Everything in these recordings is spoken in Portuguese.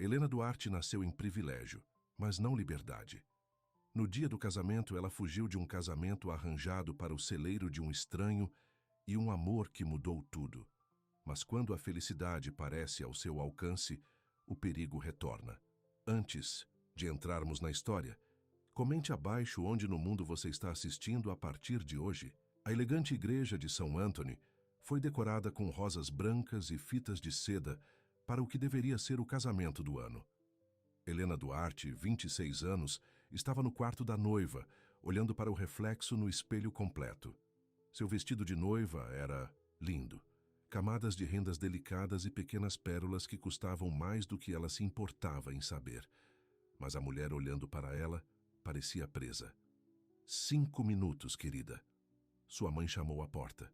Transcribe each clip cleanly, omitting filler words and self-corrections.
Helena Duarte nasceu em privilégio, mas não liberdade. No dia do casamento, ela fugiu de um casamento arranjado para o celeiro de um estranho e um amor que mudou tudo. Mas quando a felicidade parece ao seu alcance, o perigo retorna. Antes de entrarmos na história, comente abaixo onde no mundo você está assistindo a partir de hoje. A elegante igreja de São Antony foi decorada com rosas brancas e fitas de seda para o que deveria ser o casamento do ano. Helena Duarte, 26 anos, estava no quarto da noiva, olhando para o reflexo no espelho completo. Seu vestido de noiva era lindo. Camadas de rendas delicadas e pequenas pérolas que custavam mais do que ela se importava em saber. Mas a mulher olhando para ela parecia presa. 5 minutos, querida. Sua mãe chamou à porta.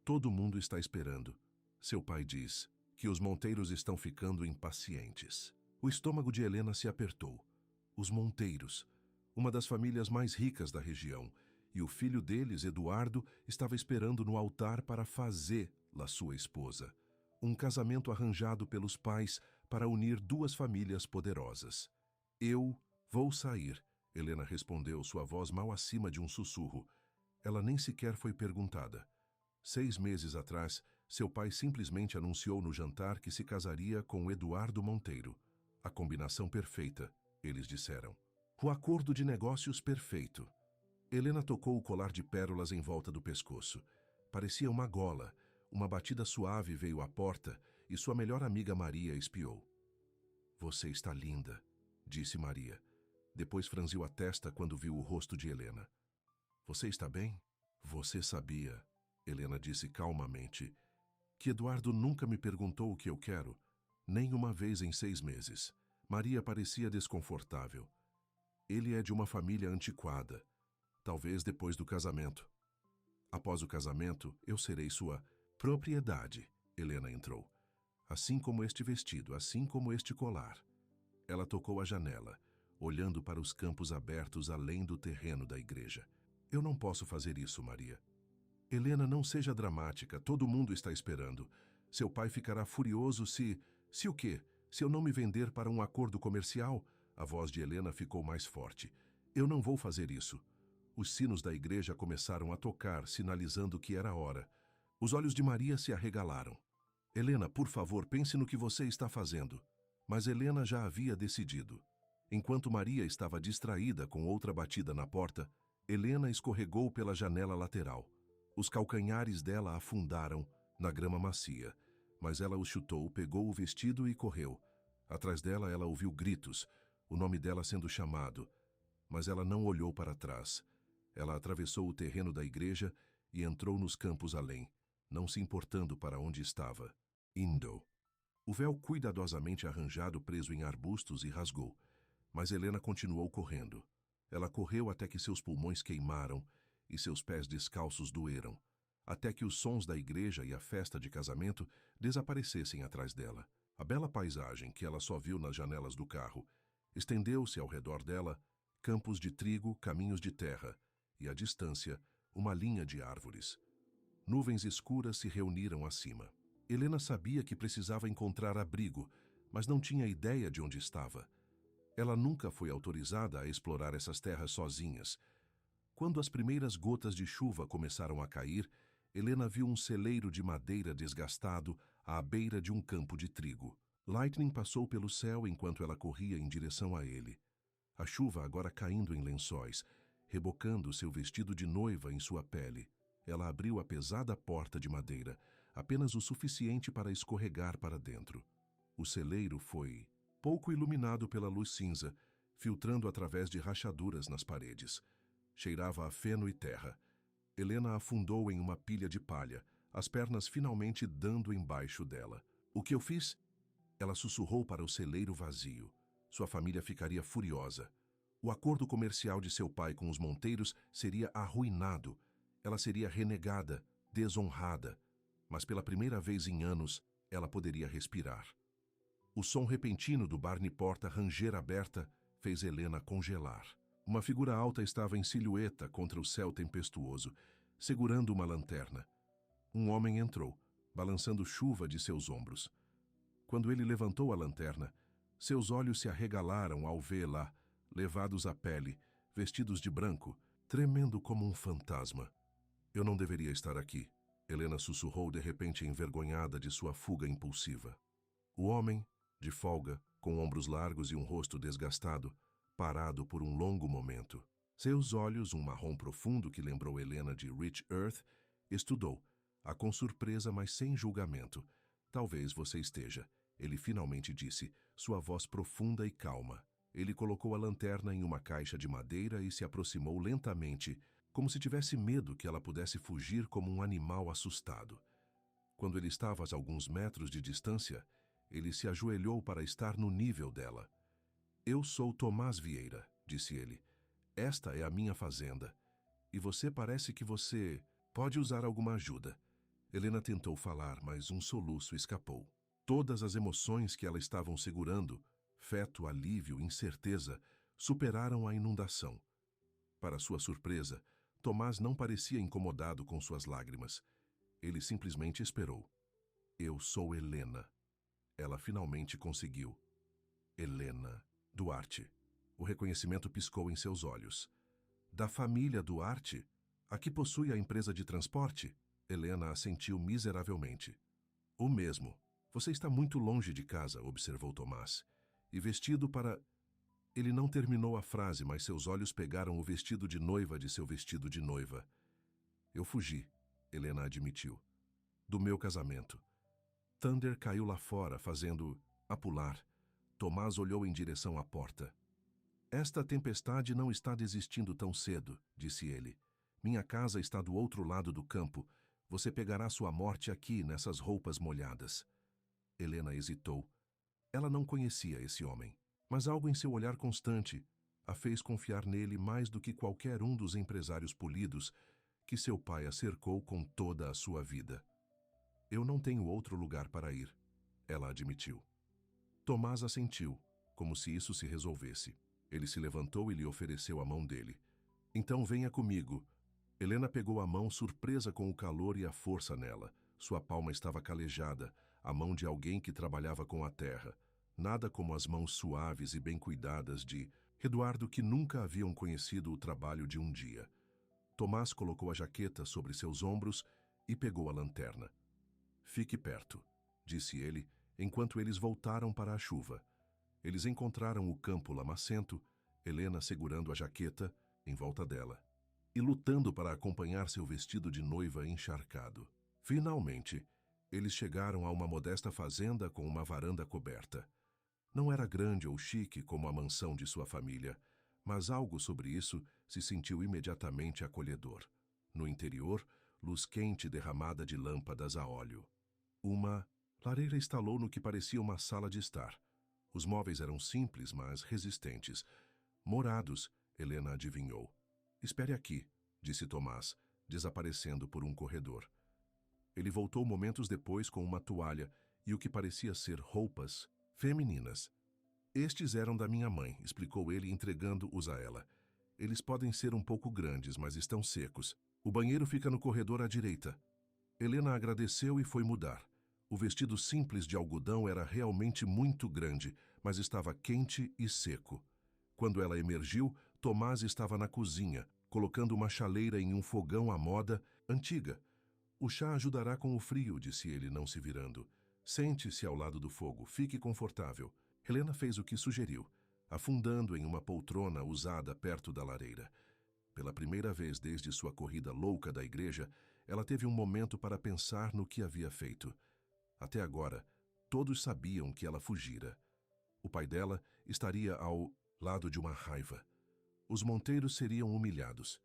Todo mundo está esperando. Seu pai diz que os monteiros estão ficando impacientes. O estômago de Helena se apertou. Os Monteiros, uma das famílias mais ricas da região, e o filho deles, Eduardo, estava esperando no altar para fazê-la sua esposa. Um casamento arranjado pelos pais para unir duas famílias poderosas. Eu vou sair, Helena respondeu, sua voz mal acima de um sussurro. Ela nem sequer foi perguntada. 6 meses atrás, seu pai simplesmente anunciou no jantar que se casaria com Eduardo Monteiro. A combinação perfeita, eles disseram. O acordo de negócios perfeito. Helena tocou o colar de pérolas em volta do pescoço. Parecia uma gola. Uma batida suave veio à porta e sua melhor amiga Maria espiou. Você está linda, disse Maria. Depois franziu a testa quando viu o rosto de Helena. Você está bem? Você sabia, Helena disse calmamente, que Eduardo nunca me perguntou o que eu quero. Nem uma vez em 6 meses. Maria parecia desconfortável. Ele é de uma família antiquada. Talvez depois do casamento. Após o casamento, eu serei sua propriedade, Helena entrou. Assim como este vestido, assim como este colar. Ela tocou a janela, olhando para os campos abertos além do terreno da igreja. Eu não posso fazer isso, Maria. Helena, não seja dramática, todo mundo está esperando. Seu pai ficará furioso se o quê? Se eu não me vender para um acordo comercial? A voz de Helena ficou mais forte. Eu não vou fazer isso. Os sinos da igreja começaram a tocar, sinalizando que era hora. Os olhos de Maria se arregalaram. Helena, por favor, pense no que você está fazendo. Mas Helena já havia decidido. Enquanto Maria estava distraída com outra batida na porta, Helena escorregou pela janela lateral. Os calcanhares dela afundaram na grama macia. Mas ela o chutou, pegou o vestido e correu. Atrás dela, ela ouviu gritos, o nome dela sendo chamado. Mas ela não olhou para trás. Ela atravessou o terreno da igreja e entrou nos campos além, não se importando para onde estava. Indo. O véu cuidadosamente arranjado preso em arbustos e rasgou. Mas Helena continuou correndo. Ela correu até que seus pulmões queimaram e seus pés descalços doeram. Até que os sons da igreja e a festa de casamento desaparecessem atrás dela. A bela paisagem que ela só viu nas janelas do carro estendeu-se ao redor dela, campos de trigo, caminhos de terra, e à distância, uma linha de árvores. Nuvens escuras se reuniram acima. Helena sabia que precisava encontrar abrigo, mas não tinha ideia de onde estava. Ela nunca foi autorizada a explorar essas terras sozinhas. Quando as primeiras gotas de chuva começaram a cair, Helena viu um celeiro de madeira desgastado à beira de um campo de trigo. Lightning passou pelo céu enquanto ela corria em direção a ele. A chuva agora caindo em lençóis, rebocando seu vestido de noiva em sua pele. Ela abriu a pesada porta de madeira, apenas o suficiente para escorregar para dentro. O celeiro foi pouco iluminado pela luz cinza, filtrando através de rachaduras nas paredes. Cheirava a feno e terra. Helena afundou em uma pilha de palha, as pernas finalmente dando embaixo dela. O que eu fiz? Ela sussurrou para o celeiro vazio. Sua família ficaria furiosa. O acordo comercial de seu pai com os Monteiros seria arruinado. Ela seria renegada, desonrada. Mas pela primeira vez em anos, ela poderia respirar. O som repentino do Barney Porta ranger aberta fez Helena congelar. Uma figura alta estava em silhueta contra o céu tempestuoso, segurando uma lanterna. Um homem entrou, balançando chuva de seus ombros. Quando ele levantou a lanterna, Seus olhos se arregalaram ao vê-la, levados à pele, vestidos de branco, tremendo como um fantasma. Eu não deveria estar aqui, Helena sussurrou de repente envergonhada de sua fuga impulsiva. O homem, de folga, com ombros largos e um rosto desgastado, parado por um longo momento. Seus olhos, um marrom profundo que lembrou Helena de Rich Earth, estudou, com surpresa, mas sem julgamento. Talvez você esteja, ele finalmente disse, sua voz profunda e calma. Ele colocou a lanterna em uma caixa de madeira e se aproximou lentamente, como se tivesse medo que ela pudesse fugir como um animal assustado. Quando ele estava a alguns metros de distância, ele se ajoelhou para estar no nível dela. Eu sou Tomás Vieira, disse ele. Esta é a minha fazenda. E você parece que você pode usar alguma ajuda. Helena tentou falar, mas um soluço escapou. Todas as emoções que ela estavam segurando, feto, alívio, incerteza, superaram a inundação. Para sua surpresa, Tomás não parecia incomodado com suas lágrimas. Ele simplesmente esperou. Eu sou Helena. Ela finalmente conseguiu. Helena Duarte. O reconhecimento piscou em seus olhos. Da família Duarte? A que possui a empresa de transporte? Helena assentiu miseravelmente. O mesmo. Você está muito longe de casa, observou Tomás. E vestido para... Ele não terminou a frase, mas seus olhos pegaram o vestido de noiva de seu vestido de noiva. Eu fugi, Helena admitiu. Do meu casamento. Thunder caiu lá fora, fazendo... a pular. Tomás olhou em direção à porta. Esta tempestade não está desistindo tão cedo, disse ele. Minha casa está do outro lado do campo. Você pegará sua morte aqui, nessas roupas molhadas. Helena hesitou. Ela não conhecia esse homem, mas algo em seu olhar constante a fez confiar nele mais do que qualquer um dos empresários polidos que seu pai a cercou com toda a sua vida. Eu não tenho outro lugar para ir, ela admitiu. Tomás assentiu, como se isso se resolvesse. Ele se levantou e lhe ofereceu a mão dele. Então venha comigo. Helena pegou a mão, surpresa com o calor e a força nela. Sua palma estava calejada, a mão de alguém que trabalhava com a terra. Nada como as mãos suaves e bem cuidadas de Eduardo, que nunca haviam conhecido o trabalho de um dia. Tomás colocou a jaqueta sobre seus ombros e pegou a lanterna. Fique perto, disse ele, enquanto eles voltaram para a chuva. Eles encontraram o campo lamacento, Helena segurando a jaqueta em volta dela e lutando para acompanhar seu vestido de noiva encharcado. Finalmente, eles chegaram a uma modesta fazenda com uma varanda coberta. Não era grande ou chique como a mansão de sua família, mas algo sobre isso se sentiu imediatamente acolhedor. No interior, luz quente derramada de lâmpadas a óleo. Uma lareira estalou no que parecia uma sala de estar. Os móveis eram simples, mas resistentes. Morados, Helena adivinhou. Espere aqui, disse Tomás, desaparecendo por um corredor. Ele voltou momentos depois com uma toalha e o que parecia ser roupas femininas. Estes eram da minha mãe, explicou ele, entregando-os a ela. Eles podem ser um pouco grandes, mas estão secos. O banheiro fica no corredor à direita. Helena agradeceu e foi mudar. O vestido simples de algodão era realmente muito grande, mas estava quente e seco. Quando ela emergiu, Tomás estava na cozinha, colocando uma chaleira em um fogão à moda antiga. O chá ajudará com o frio, disse ele, não se virando. Sente-se ao lado do fogo, fique confortável. Helena fez o que sugeriu, afundando em uma poltrona usada perto da lareira. Pela primeira vez desde sua corrida louca da igreja, ela teve um momento para pensar no que havia feito. Até agora, todos sabiam que ela fugira. O pai dela estaria ao lado de uma raiva. Os Monteiros seriam humilhados.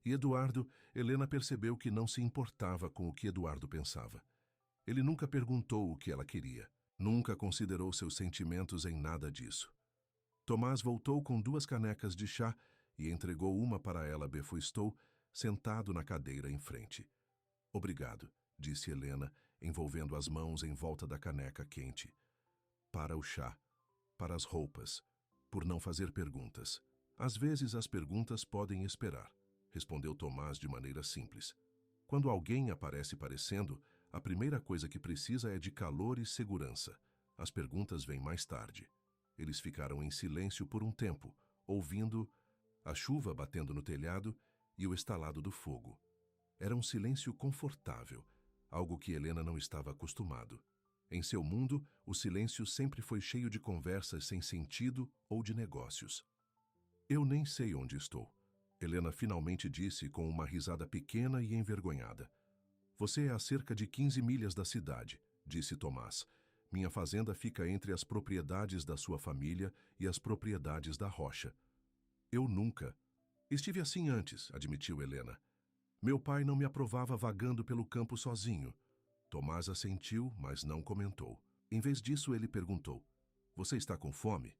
E Eduardo, Helena percebeu que não se importava com o que Eduardo pensava. Ele nunca perguntou o que ela queria. Nunca considerou seus sentimentos em nada disso. Tomás voltou com 2 canecas de chá e entregou uma para ela. Befuistou, sentado na cadeira em frente. Obrigado, disse Helena, envolvendo as mãos em volta da caneca quente. Para o chá, para as roupas, por não fazer perguntas. Às vezes as perguntas podem esperar, respondeu Tomás de maneira simples. Quando alguém aparece parecendo, a primeira coisa que precisa é de calor e segurança. As perguntas vêm mais tarde. Eles ficaram em silêncio por um tempo, ouvindo a chuva batendo no telhado e o estalado do fogo. Era um silêncio confortável, algo que Helena não estava acostumado. Em seu mundo, o silêncio sempre foi cheio de conversas sem sentido ou de negócios. Eu nem sei onde estou, Helena finalmente disse com uma risada pequena e envergonhada. Você é a cerca de 15 milhas da cidade, disse Tomás. Minha fazenda fica entre as propriedades da sua família e as propriedades da rocha. Eu nunca. Estive assim antes, admitiu Helena. Meu pai não me aprovava vagando pelo campo sozinho. Tomás assentiu, mas não comentou. Em vez disso, ele perguntou: Você está com fome?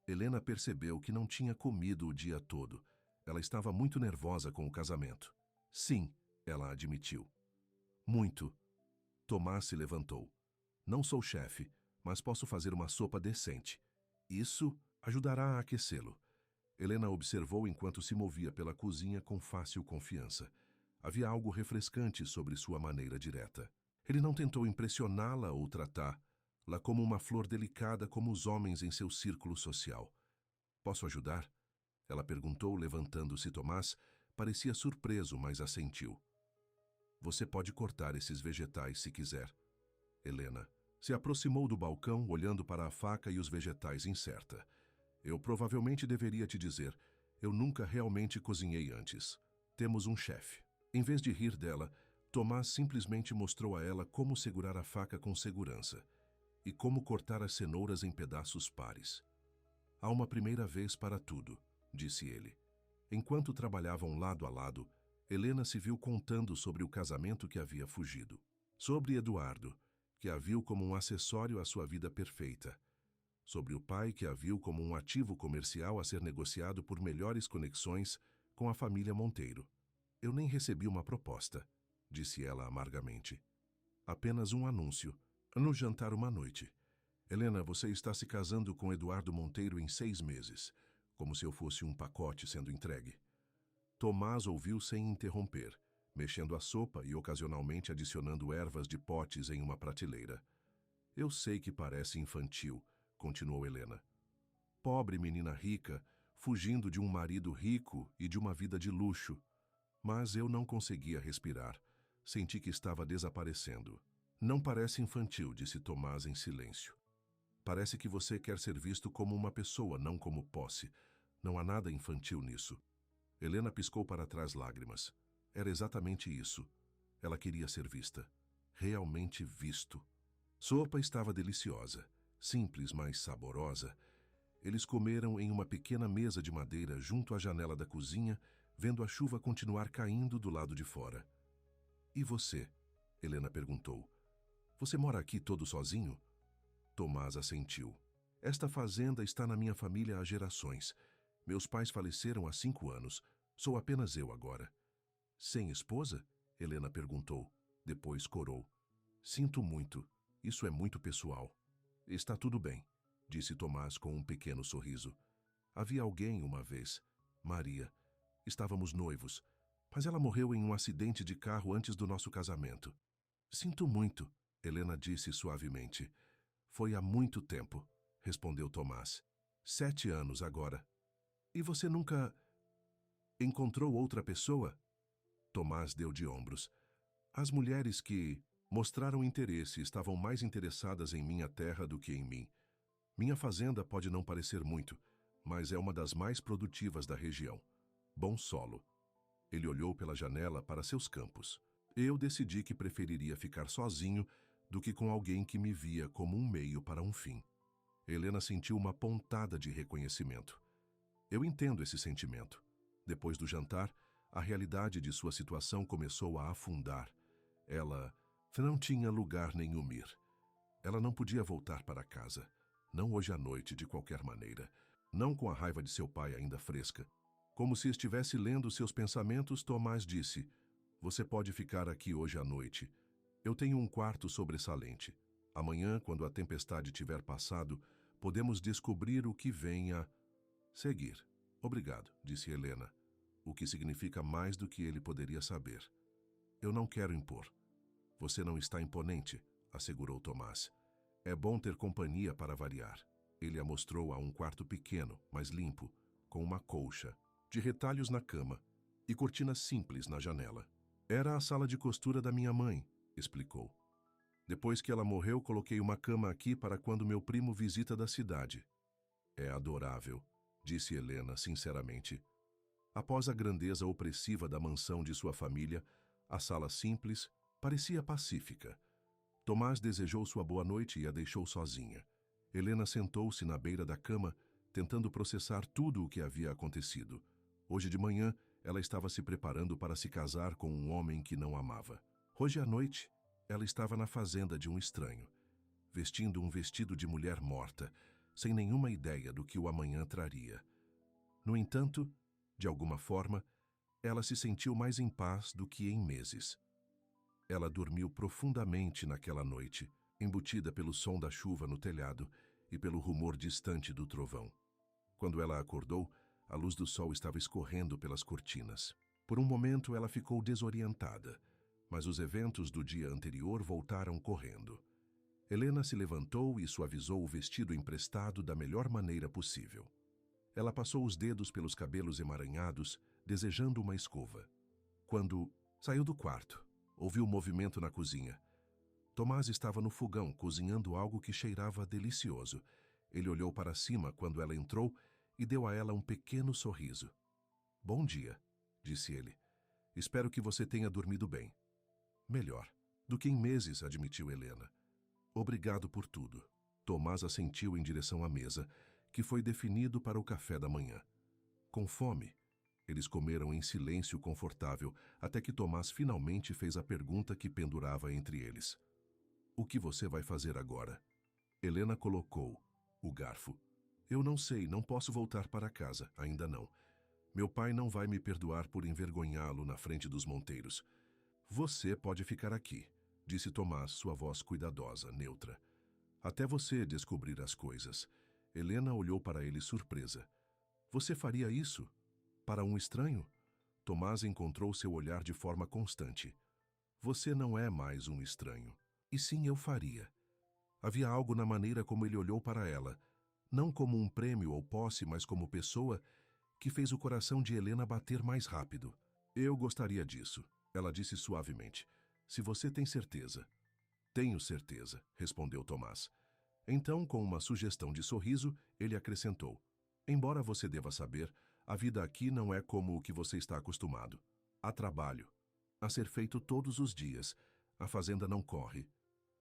Helena percebeu que não tinha comido o dia todo. Ela estava muito nervosa com o casamento. Sim, ela admitiu. Muito. Tomás se levantou. Não sou chefe, mas posso fazer uma sopa decente. Isso ajudará a aquecê-lo. Helena observou enquanto se movia pela cozinha com fácil confiança. Havia algo refrescante sobre sua maneira direta. Ele não tentou impressioná-la ou tratá-la como uma flor delicada como os homens em seu círculo social. Posso ajudar? Ela perguntou, levantando-se. Tomás parecia surpreso, mas assentiu. Você pode cortar esses vegetais se quiser. Helena se aproximou do balcão, olhando para a faca e os vegetais incerta. Eu provavelmente deveria te dizer, eu nunca realmente cozinhei antes. Temos um chefe. Em vez de rir dela, Tomás simplesmente mostrou a ela como segurar a faca com segurança e como cortar as cenouras em pedaços pares. Há uma primeira vez para tudo, disse ele. Enquanto trabalhavam lado a lado, Helena se viu contando sobre o casamento que havia fugido. Sobre Eduardo, que a viu como um acessório à sua vida perfeita. Sobre o pai, que a viu como um ativo comercial a ser negociado por melhores conexões com a família Monteiro. Eu nem recebi uma proposta, disse ela amargamente. Apenas um anúncio, no jantar uma noite. Helena, você está se casando com Eduardo Monteiro em 6 meses, como se eu fosse um pacote sendo entregue. Tomás ouviu sem interromper, mexendo a sopa e ocasionalmente adicionando ervas de potes em uma prateleira. Eu sei que parece infantil, continuou Helena. Pobre menina rica, fugindo de um marido rico e de uma vida de luxo. Mas eu não conseguia respirar. Senti que estava desaparecendo. Não parece infantil, disse Tomás em silêncio. Parece que você quer ser visto como uma pessoa, não como posse. Não há nada infantil nisso. Helena piscou para trás lágrimas. Era exatamente isso. Ela queria ser vista. Realmente visto. Sopa estava deliciosa, simples, mas saborosa. Eles comeram em uma pequena mesa de madeira junto à janela da cozinha, vendo a chuva continuar caindo do lado de fora. E você? Helena perguntou. Você mora aqui todo sozinho? Tomás assentiu. Esta fazenda está na minha família há gerações. Meus pais faleceram há 5 anos. Sou apenas eu agora. Sem esposa? Helena perguntou. Depois corou. Sinto muito. Isso é muito pessoal. Está tudo bem, disse Tomás com um pequeno sorriso. Havia alguém uma vez, Maria. Estávamos noivos, mas ela morreu em um acidente de carro antes do nosso casamento. Sinto muito, Helena disse suavemente. Foi há muito tempo, respondeu Tomás. 7 anos agora. E você nunca encontrou outra pessoa? Tomás deu de ombros. As mulheres que mostraram interesse estavam mais interessadas em minha terra do que em mim. Minha fazenda pode não parecer muito, mas é uma das mais produtivas da região. Bom solo. Ele olhou pela janela para seus campos. Eu decidi que preferiria ficar sozinho do que com alguém que me via como um meio para um fim. Helena sentiu uma pontada de reconhecimento. Eu entendo esse sentimento. Depois do jantar, a realidade de sua situação começou a afundar. Ela não tinha lugar nenhum ir. Ela não podia voltar para casa. Não hoje à noite, de qualquer maneira. Não com a raiva de seu pai ainda fresca. Como se estivesse lendo seus pensamentos, Tomás disse: Você pode ficar aqui hoje à noite. Eu tenho um quarto sobressalente. Amanhã, quando a tempestade tiver passado, podemos descobrir o que vem a seguir. Obrigado, disse Helena, o que significa mais do que ele poderia saber. Eu não quero impor. Você não está imponente, assegurou Tomás. É bom ter companhia para variar. Ele a mostrou a um quarto pequeno, mas limpo, com uma colcha, de retalhos na cama e cortinas simples na janela. Era a sala de costura da minha mãe, explicou. Depois que ela morreu, coloquei uma cama aqui para quando meu primo visita da cidade. É adorável, disse Helena sinceramente. Após a grandeza opressiva da mansão de sua família, a sala simples parecia pacífica. Tomás desejou sua boa noite e a deixou sozinha. Helena sentou-se na beira da cama, tentando processar tudo o que havia acontecido. Hoje de manhã, ela estava se preparando para se casar com um homem que não amava. Hoje à noite, ela estava na fazenda de um estranho, vestindo um vestido de mulher morta, sem nenhuma ideia do que o amanhã traria. No entanto, de alguma forma, ela se sentiu mais em paz do que em meses. Ela dormiu profundamente naquela noite, embutida pelo som da chuva no telhado e pelo rumor distante do trovão. Quando ela acordou, a luz do sol estava escorrendo pelas cortinas. Por um momento ela ficou desorientada, mas os eventos do dia anterior voltaram correndo. Helena se levantou e suavizou o vestido emprestado da melhor maneira possível. Ela passou os dedos pelos cabelos emaranhados, desejando uma escova. Quando saiu do quarto, ouviu movimento na cozinha. Tomás estava no fogão, cozinhando algo que cheirava delicioso. Ele olhou para cima quando ela entrou e deu a ela um pequeno sorriso. "Bom dia", disse ele. "Espero que você tenha dormido bem." "Melhor do que em meses", admitiu Helena. "Obrigado por tudo." Tomás assentiu em direção à mesa, que foi definido para o café da manhã. Com fome, eles comeram em silêncio confortável, até que Tomás finalmente fez a pergunta que pendurava entre eles. "O que você vai fazer agora?" Helena colocou o garfo. "Eu não sei, não posso voltar para casa, ainda não. Meu pai não vai me perdoar por envergonhá-lo na frente dos monteiros." "Você pode ficar aqui", disse Tomás, sua voz cuidadosa, neutra. "Até você descobrir as coisas." Helena olhou para ele surpresa. "Você faria isso? Para um estranho?" Tomás encontrou seu olhar de forma constante. "Você não é mais um estranho. E sim, eu faria." Havia algo na maneira como ele olhou para ela, não como um prêmio ou posse, mas como pessoa, que fez o coração de Helena bater mais rápido. "Eu gostaria disso", ela disse suavemente. "Se você tem certeza." "Tenho certeza", respondeu Tomás. Então, com uma sugestão de sorriso, ele acrescentou: "Embora você deva saber, a vida aqui não é como o que você está acostumado. Há trabalho, a ser feito todos os dias. A fazenda não corre."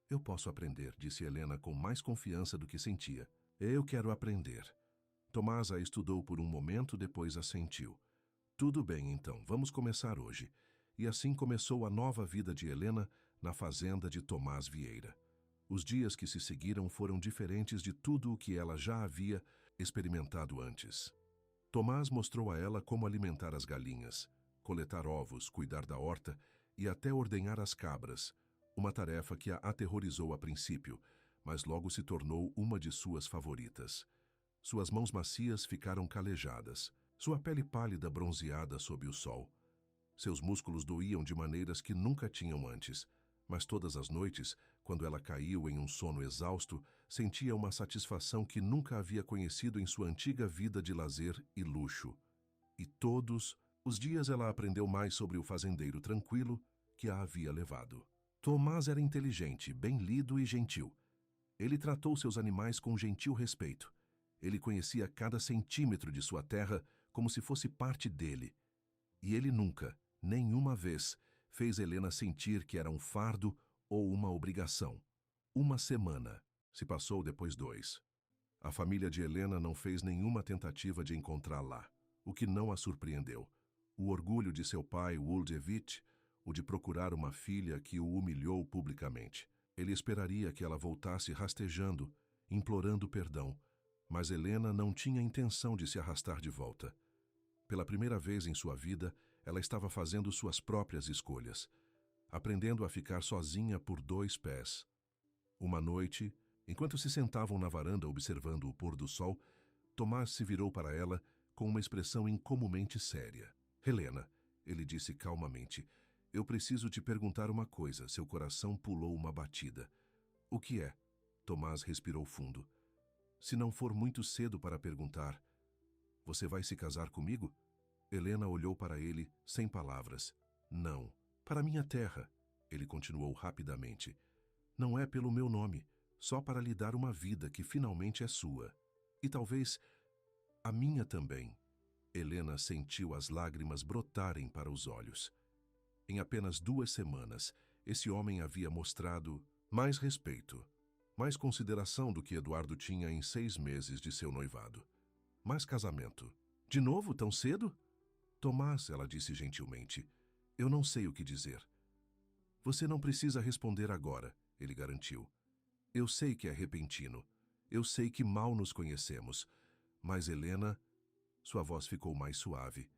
"Eu posso aprender", disse Helena com mais confiança do que sentia. "Eu quero aprender." Tomás a estudou por um momento, depois assentiu. "Tudo bem, então, vamos começar hoje." E assim começou a nova vida de Helena na fazenda de Tomás Vieira. Os dias que se seguiram foram diferentes de tudo o que ela já havia experimentado antes. Tomás mostrou a ela como alimentar as galinhas, coletar ovos, cuidar da horta e até ordenhar as cabras, uma tarefa que a aterrorizou a princípio, mas logo se tornou uma de suas favoritas. Suas mãos macias ficaram calejadas, sua pele pálida bronzeada sob o sol. Seus músculos doíam de maneiras que nunca tinham antes, mas todas as noites, quando ela caiu em um sono exausto, sentia uma satisfação que nunca havia conhecido em sua antiga vida de lazer e luxo. E todos os dias ela aprendeu mais sobre o fazendeiro tranquilo que a havia levado. Tomás era inteligente, bem lido e gentil. Ele tratou seus animais com gentil respeito. Ele conhecia cada centímetro de sua terra como se fosse parte dele. E ele nunca, nenhuma vez, fez Helena sentir que era um fardo ou uma obrigação. Uma semana se passou, depois 2. A família de Helena não fez nenhuma tentativa de encontrá-la lá, o que não a surpreendeu. O orgulho de seu pai, Wuldevic, o de procurar uma filha que o humilhou publicamente. Ele esperaria que ela voltasse rastejando, implorando perdão, mas Helena não tinha intenção de se arrastar de volta. Pela primeira vez em sua vida, ela estava fazendo suas próprias escolhas, aprendendo a ficar sozinha por 2 pés. Uma noite, enquanto se sentavam na varanda observando o pôr do sol, Tomás se virou para ela com uma expressão incomumente séria. "Helena", ele disse calmamente, "eu preciso te perguntar uma coisa." Seu coração pulou uma batida. "O que é?" Tomás respirou fundo. Se não for muito cedo para perguntar, você vai se casar comigo? Helena olhou para ele, sem palavras. Não, para minha terra, ele continuou rapidamente. Não é pelo meu nome, só para lhe dar uma vida que finalmente é sua. E talvez a minha também. Helena sentiu as lágrimas brotarem para os olhos. Em apenas 2 semanas, esse homem havia mostrado mais respeito, mais consideração do que Eduardo tinha em 6 meses de seu noivado. Mais casamento. De novo, tão cedo? Tomás, ela disse gentilmente, eu não sei o que dizer. Você não precisa responder agora, ele garantiu. Eu sei que é repentino. Eu sei que mal nos conhecemos. Mas, Helena, sua voz ficou mais suave.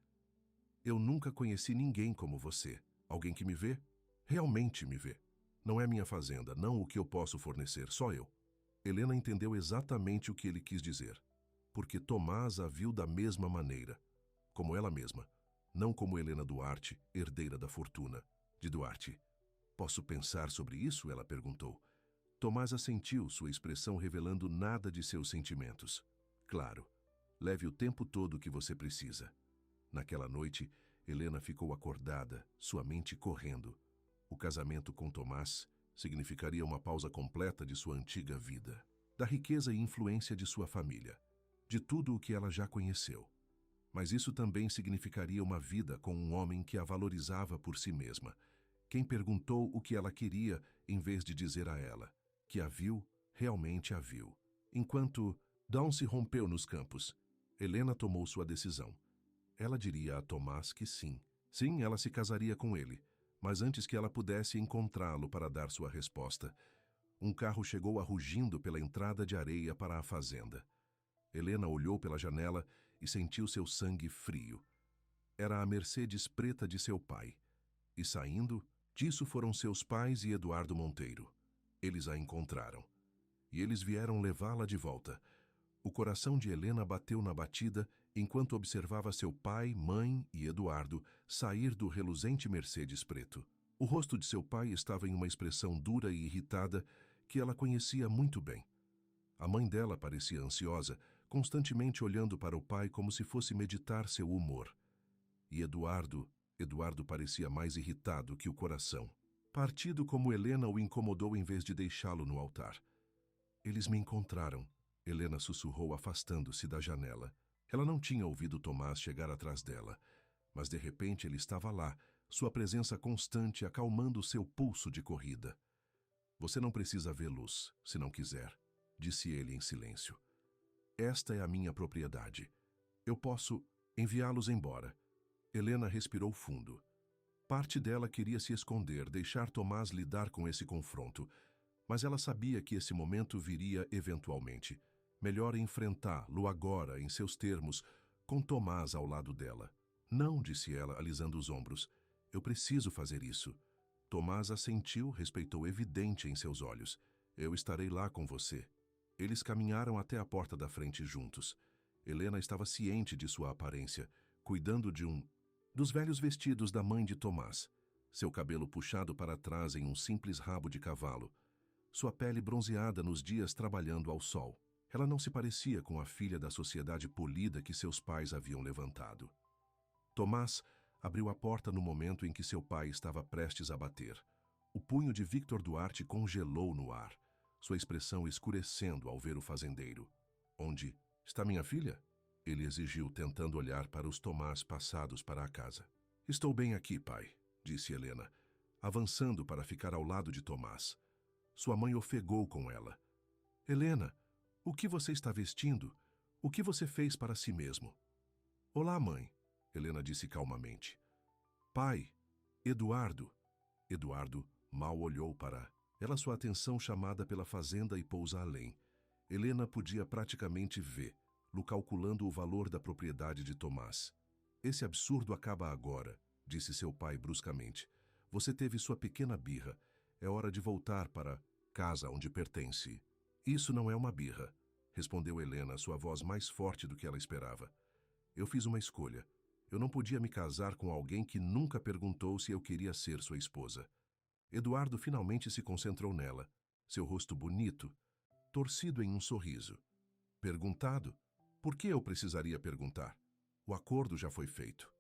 Eu nunca conheci ninguém como você. Alguém que me vê? Realmente me vê. Não é minha fazenda, não o que eu posso fornecer, só eu. Helena entendeu exatamente o que ele quis dizer. Porque Tomás a viu da mesma maneira, como ela mesma, não como Helena Duarte, herdeira da fortuna de Duarte. Posso pensar sobre isso? Ela perguntou. Tomás assentiu, sua expressão revelando nada de seus sentimentos. Claro, leve o tempo todo que você precisa. Naquela noite, Helena ficou acordada, sua mente correndo. O casamento com Tomás significaria uma pausa completa de sua antiga vida, da riqueza e influência de sua família, de tudo o que ela já conheceu. Mas isso também significaria uma vida com um homem que a valorizava por si mesma, quem perguntou o que ela queria em vez de dizer a ela, que a viu, realmente a viu. Enquanto Dawn se rompeu nos campos, Helena tomou sua decisão. Ela diria a Tomás que sim. Sim, ela se casaria com ele, mas antes que ela pudesse encontrá-lo para dar sua resposta, um carro chegou rugindo pela entrada de areia para a fazenda. Helena olhou pela janela e sentiu seu sangue frio. Era a Mercedes preta de seu pai. E saindo, disso foram seus pais e Eduardo Monteiro. Eles a encontraram. E eles vieram levá-la de volta. O coração de Helena bateu na batida enquanto observava seu pai, mãe e Eduardo sair do reluzente Mercedes preto. O rosto de seu pai estava em uma expressão dura e irritada que ela conhecia muito bem. A mãe dela parecia ansiosa, constantemente olhando para o pai como se fosse meditar seu humor. E Eduardo parecia mais irritado que o coração. Partido como Helena o incomodou em vez de deixá-lo no altar. Eles me encontraram, Helena sussurrou afastando-se da janela. Ela não tinha ouvido Tomás chegar atrás dela, mas de repente ele estava lá, sua presença constante acalmando seu pulso de corrida. Você não precisa ver luz, se não quiser, disse ele em silêncio. Esta é a minha propriedade. Eu posso enviá-los embora. Helena respirou fundo. Parte dela queria se esconder, deixar Tomás lidar com esse confronto, mas ela sabia que esse momento viria eventualmente. Melhor enfrentá-lo agora, em seus termos, com Tomás ao lado dela. Não, disse ela, alisando os ombros. Eu preciso fazer isso. Tomás assentiu, respeitou evidente em seus olhos. Eu estarei lá com você. Eles caminharam até a porta da frente juntos. Helena estava ciente de sua aparência, cuidando dos velhos vestidos da mãe de Tomás. Seu cabelo puxado para trás em um simples rabo de cavalo. Sua pele bronzeada nos dias trabalhando ao sol. Ela não se parecia com a filha da sociedade polida que seus pais haviam levantado. Tomás abriu a porta no momento em que seu pai estava prestes a bater. O punho de Victor Duarte congelou no ar, sua expressão escurecendo ao ver o fazendeiro. Onde está minha filha? Ele exigiu, tentando olhar para os Tomás passados para a casa. Estou bem aqui, pai, disse Helena, avançando para ficar ao lado de Tomás. Sua mãe ofegou com ela. Helena, o que você está vestindo? O que você fez para si mesmo? Olá, mãe, Helena disse calmamente. Pai, Eduardo. Eduardo mal olhou para ela, sua atenção chamada pela fazenda e pousa além. Helena podia praticamente vê-lo calculando o valor da propriedade de Tomás. Esse absurdo acaba agora, disse seu pai bruscamente. Você teve sua pequena birra. É hora de voltar para casa onde pertence. Isso não é uma birra, respondeu Helena, sua voz mais forte do que ela esperava. Eu fiz uma escolha. Eu não podia me casar com alguém que nunca perguntou se eu queria ser sua esposa. Eduardo finalmente se concentrou nela, seu rosto bonito, torcido em um sorriso. Perguntado? Por que eu precisaria perguntar? O acordo já foi feito.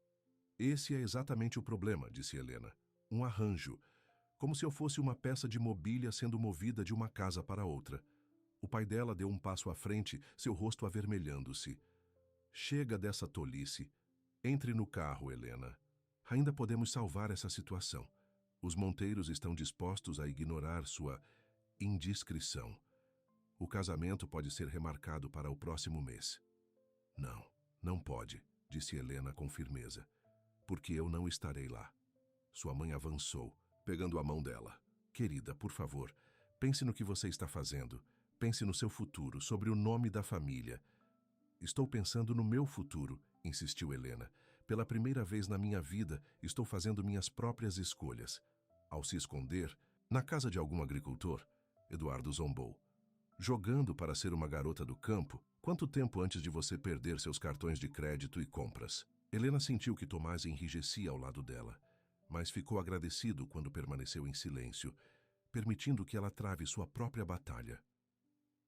Esse é exatamente o problema, disse Helena. Um arranjo, como se eu fosse uma peça de mobília sendo movida de uma casa para outra. O pai dela deu um passo à frente, seu rosto avermelhando-se. Chega dessa tolice. Entre no carro, Helena. Ainda podemos salvar essa situação. Os Monteiros estão dispostos a ignorar sua indiscrição. O casamento pode ser remarcado para o próximo mês. Não, não pode, disse Helena com firmeza, porque eu não estarei lá. Sua mãe avançou, pegando a mão dela. Querida, por favor, pense no que você está fazendo. Pense no seu futuro, sobre o nome da família. Estou pensando no meu futuro, insistiu Helena. Pela primeira vez na minha vida, estou fazendo minhas próprias escolhas. Ao se esconder, na casa de algum agricultor, Eduardo zombou. Jogando para ser uma garota do campo, quanto tempo antes de você perder seus cartões de crédito e compras? Helena sentiu que Tomás enrijecia ao lado dela, mas ficou agradecido quando permaneceu em silêncio, permitindo que ela trave sua própria batalha.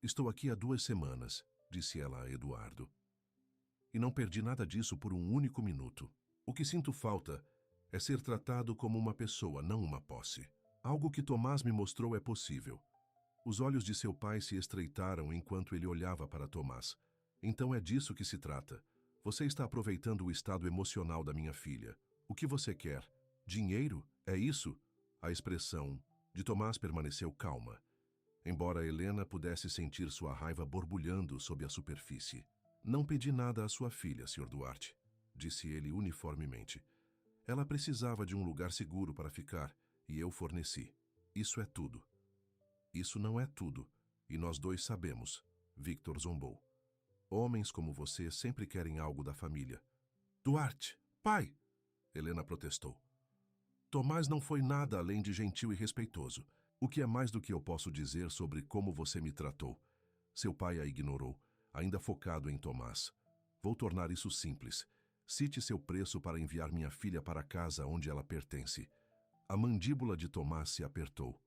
Estou aqui há 2 semanas, disse ela a Eduardo. E não perdi nada disso por um único minuto. O que sinto falta é ser tratado como uma pessoa, não uma posse. Algo que Tomás me mostrou é possível. Os olhos de seu pai se estreitaram enquanto ele olhava para Tomás. Então é disso que se trata. Você está aproveitando o estado emocional da minha filha. O que você quer? Dinheiro? É isso? A expressão de Tomás permaneceu calma, embora Helena pudesse sentir sua raiva borbulhando sob a superfície. Não pedi nada à sua filha, Sr. Duarte, disse ele uniformemente. Ela precisava de um lugar seguro para ficar, e eu forneci. Isso é tudo. Isso não é tudo, e nós dois sabemos, Victor zombou. Homens como você sempre querem algo da família. Duarte, pai! Helena protestou. Tomás não foi nada além de gentil e respeitoso. O que é mais do que eu posso dizer sobre como você me tratou? Seu pai a ignorou, ainda focado em Tomás. Vou tornar isso simples. Cite seu preço para enviar minha filha para a casa onde ela pertence. A mandíbula de Tomás se apertou.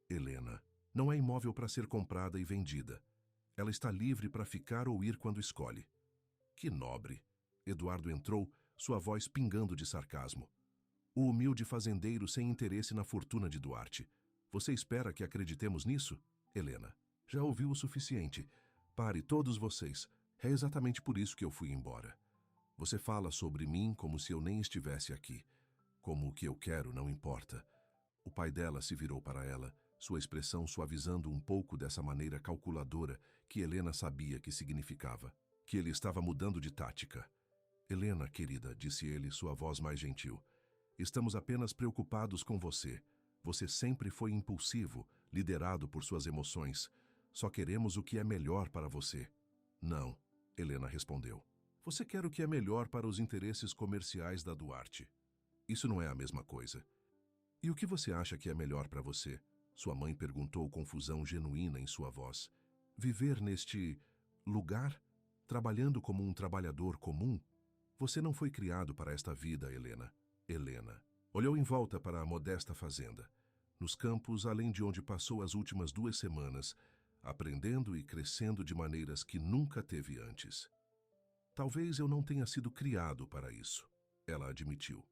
Helena, não é imóvel para ser comprada e vendida. Ela está livre para ficar ou ir quando escolhe. Que nobre! Eduardo entrou, sua voz pingando de sarcasmo. O humilde fazendeiro sem interesse na fortuna de Duarte. Você espera que acreditemos nisso? Helena, já ouviu o suficiente. Pare, todos vocês. É exatamente por isso que eu fui embora. Você fala sobre mim como se eu nem estivesse aqui. Como o que eu quero não importa. O pai dela se virou para ela, sua expressão suavizando um pouco dessa maneira calculadora que Helena sabia que significava. Que ele estava mudando de tática. Helena, querida, disse ele, sua voz mais gentil. Estamos apenas preocupados com você. Você sempre foi impulsivo, liderado por suas emoções. Só queremos o que é melhor para você. Não, Helena respondeu. Você quer o que é melhor para os interesses comerciais da Duarte. Isso não é a mesma coisa. E o que você acha que é melhor para você? Sua mãe perguntou, confusão genuína em sua voz. Viver neste lugar, trabalhando como um trabalhador comum? Você não foi criado para esta vida, Helena. Helena olhou em volta para a modesta fazenda, nos campos além de onde passou as últimas 2 semanas, aprendendo e crescendo de maneiras que nunca teve antes. Talvez eu não tenha sido criado para isso, ela admitiu.